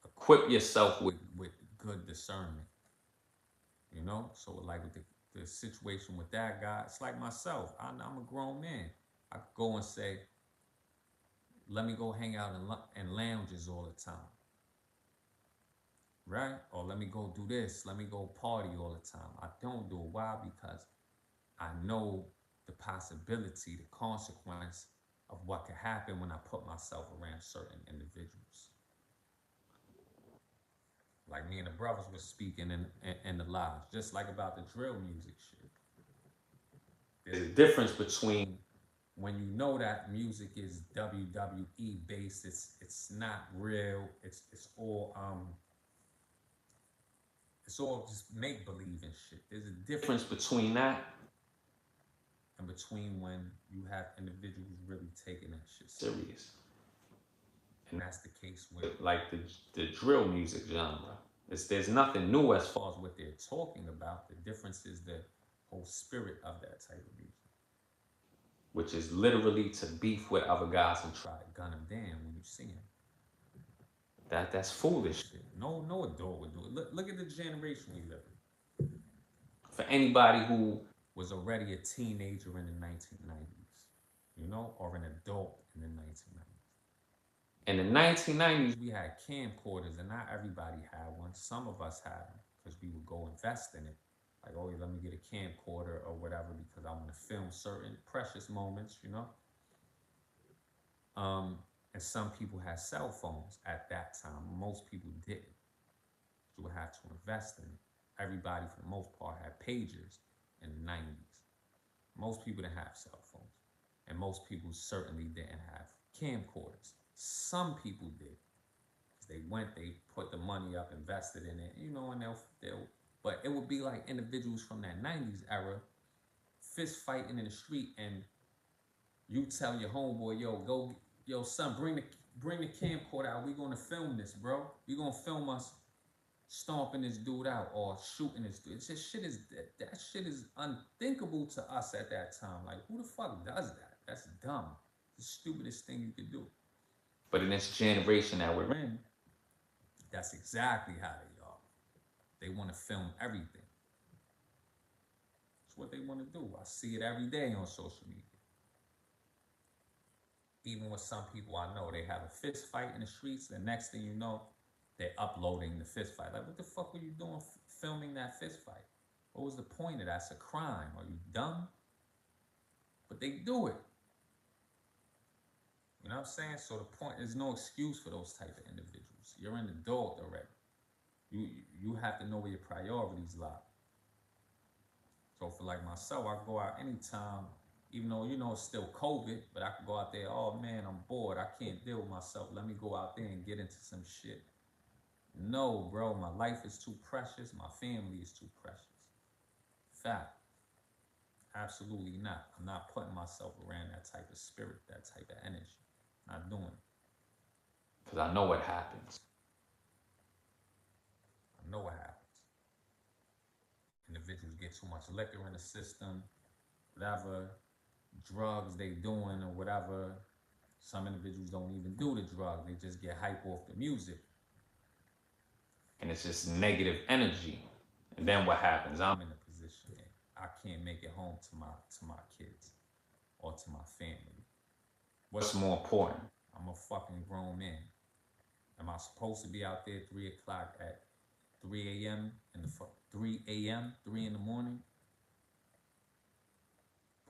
Equip yourself with good discernment, you know? So, like with the situation with that guy, it's like myself. I'm a grown man. I could go and say, let me go hang out in lounges all the time, right? Or let me go do this. Let me go party all the time. I don't do it. Why? Because I know the possibility, the consequence of what could happen when I put myself around certain individuals. Like me and the brothers were speaking in the lives, just like about the drill music shit. There's a difference between when you know that music is WWE based, it's not real, it's all just make believe and shit. There's a difference between that and between when you have individuals really taking that shit serious. And that's the case with like the drill music genre. There's nothing new as far as what they're talking about. The difference is the whole spirit of that type of music, which is literally to beef with other guys and try to gun them down when you see them. That's foolish shit. No adult would do it. Look at the generation we live in. For anybody who was already a teenager in the 1990s, you know, or an adult in the 1990s. In the 1990s, we had camcorders, and not everybody had one. Some of us had them because we would go invest in it. Like, oh, yeah, let me get a camcorder or whatever because I want to film certain precious moments, you know? And some people had cell phones at that time. Most people didn't. You would have to invest in it. Everybody, for the most part, had pagers in the 90s. Most people didn't have cell phones. And most people certainly didn't have camcorders. Some people did. They put the money up, invested in it, you know, and they'll but it would be like individuals from that 90s era fist fighting in the street, and you tell your homeboy, yo, son, bring the camcorder out. We gonna film this, bro. We gonna film us stomping this dude out or shooting this dude. It's just that shit is unthinkable to us at that time. Like, who the fuck does that? That's dumb. It's the stupidest thing you could do. But in this generation that we're in, that's exactly how they are. They want to film everything. It's what they want to do. I see it every day on social media. Even with some people I know, they have a fist fight in the streets. The next thing you know, they're uploading the fist fight. Like, what the fuck were you doing filming that fist fight? What was the point of that? That's a crime. Are you dumb? But they do it. You know what I'm saying? So the point, there's no excuse for those type of individuals. You're an adult already. You have to know where your priorities lie. So for like myself, I go out anytime, even though you know it's still COVID, but I can go out there, oh man, I'm bored, I can't deal with myself. Let me go out there and get into some shit. No, bro, my life is too precious, my family is too precious. Fact. Absolutely not. I'm not putting myself around that type of spirit, that type of energy. Not doing it. Because I know what happens. I know what happens. Individuals get too much liquor in the system, whatever, drugs they doing or whatever. Some individuals don't even do the drug. They just get hype off the music. And it's just negative energy. And then what happens? I'm in a position I can't make it home to my kids or to my family. What's more important? I'm a fucking grown man. Am I supposed to be out there 3 o'clock at 3 a.m. in the 3 a.m., 3 in the morning?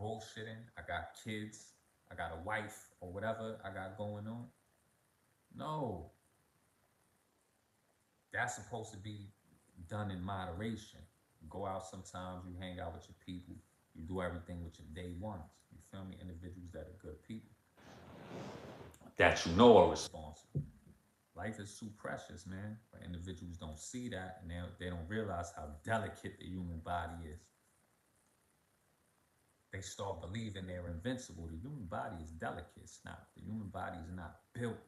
Bullshitting. I got kids. I got a wife or whatever I got going on. No. That's supposed to be done in moderation. You go out sometimes, you hang out with your people, you do everything with your day ones. You feel me? Individuals that are good people. That you know are responsible. Life is too precious, man. But individuals don't see that, and they don't realize how delicate the human body is. They start believing they're invincible. The human body is delicate. It's not. The human body is not built.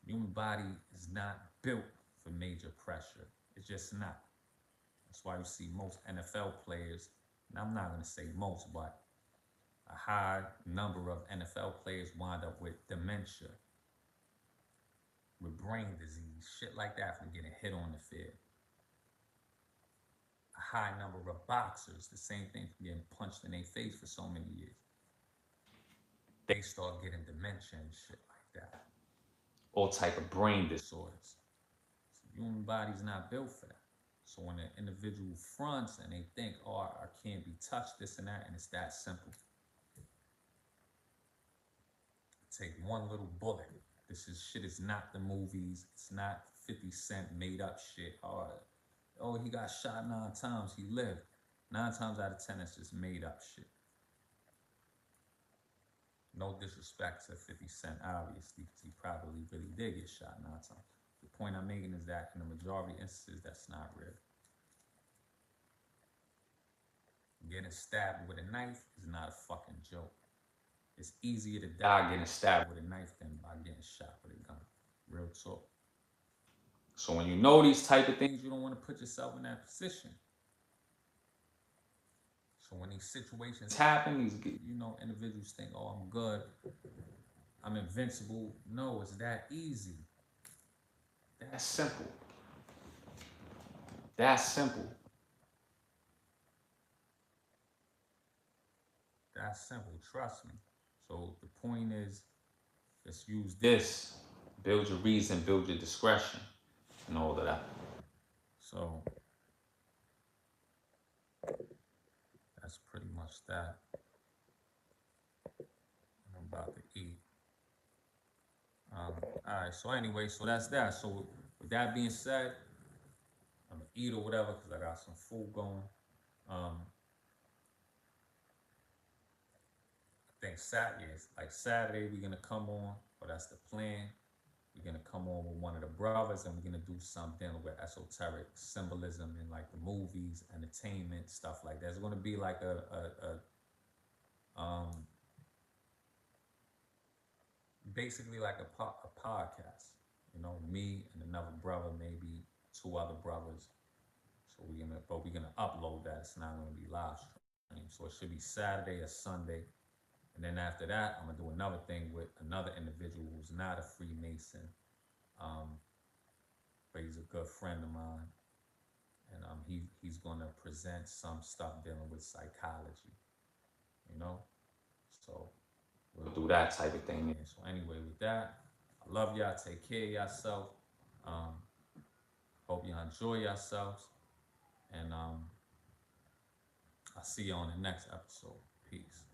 The human body is not built for major pressure. It's just not. That's why you see most NFL players, and I'm not going to say most, but A high number of NFL players wind up with dementia, with brain disease, shit like that from getting hit on the field. A high number of boxers, the same thing from getting punched in their face for so many years. They start getting dementia and shit like that. All type of brain disorders. So the human body's not built for that. So when an individual fronts and they think, oh, I can't be touched, this and that, and it's that simple. Take one little bullet. This shit is not the movies. It's not 50 Cent made up shit. Oh, he got shot 9 times. He lived. 9 times out of 10, it's just made up shit. No disrespect to 50 Cent, obviously, because he probably really did get shot 9 times. The point I'm making is that in the majority of instances, that's not real. Getting stabbed with a knife is not a fucking joke. It's easier to die getting stabbed with a knife than by getting shot with a gun. Real talk. So when you know these type of things, you don't want to put yourself in that position. So when these situations happen, these individuals think, oh, I'm good, I'm invincible. No, it's that easy. That's simple. That's simple. That's simple, trust me. So the point is, just use this. Build your reason, build your discretion, and all of that. So that's pretty much that. I'm about to eat. Alright, so anyway, so that's that. So with that being said, I'm gonna eat or whatever because I got some food going. I think Saturday we're gonna come on, or that's the plan. We're gonna come on with one of the brothers and we're gonna do something with esoteric symbolism in like the movies, entertainment, stuff like that. It's gonna be like basically like a podcast. Me and another brother, maybe 2 other brothers. So we're gonna upload that. It's not gonna be live stream. So it should be Saturday or Sunday. And then after that, I'm gonna do another thing with another individual who's not a Freemason, but he's a good friend of mine, and he's gonna present some stuff dealing with psychology, So we'll do that type of thing there. So anyway, with that, I love y'all. Take care of yourself. Hope y'all enjoy yourselves, and I'll see you on the next episode. Peace.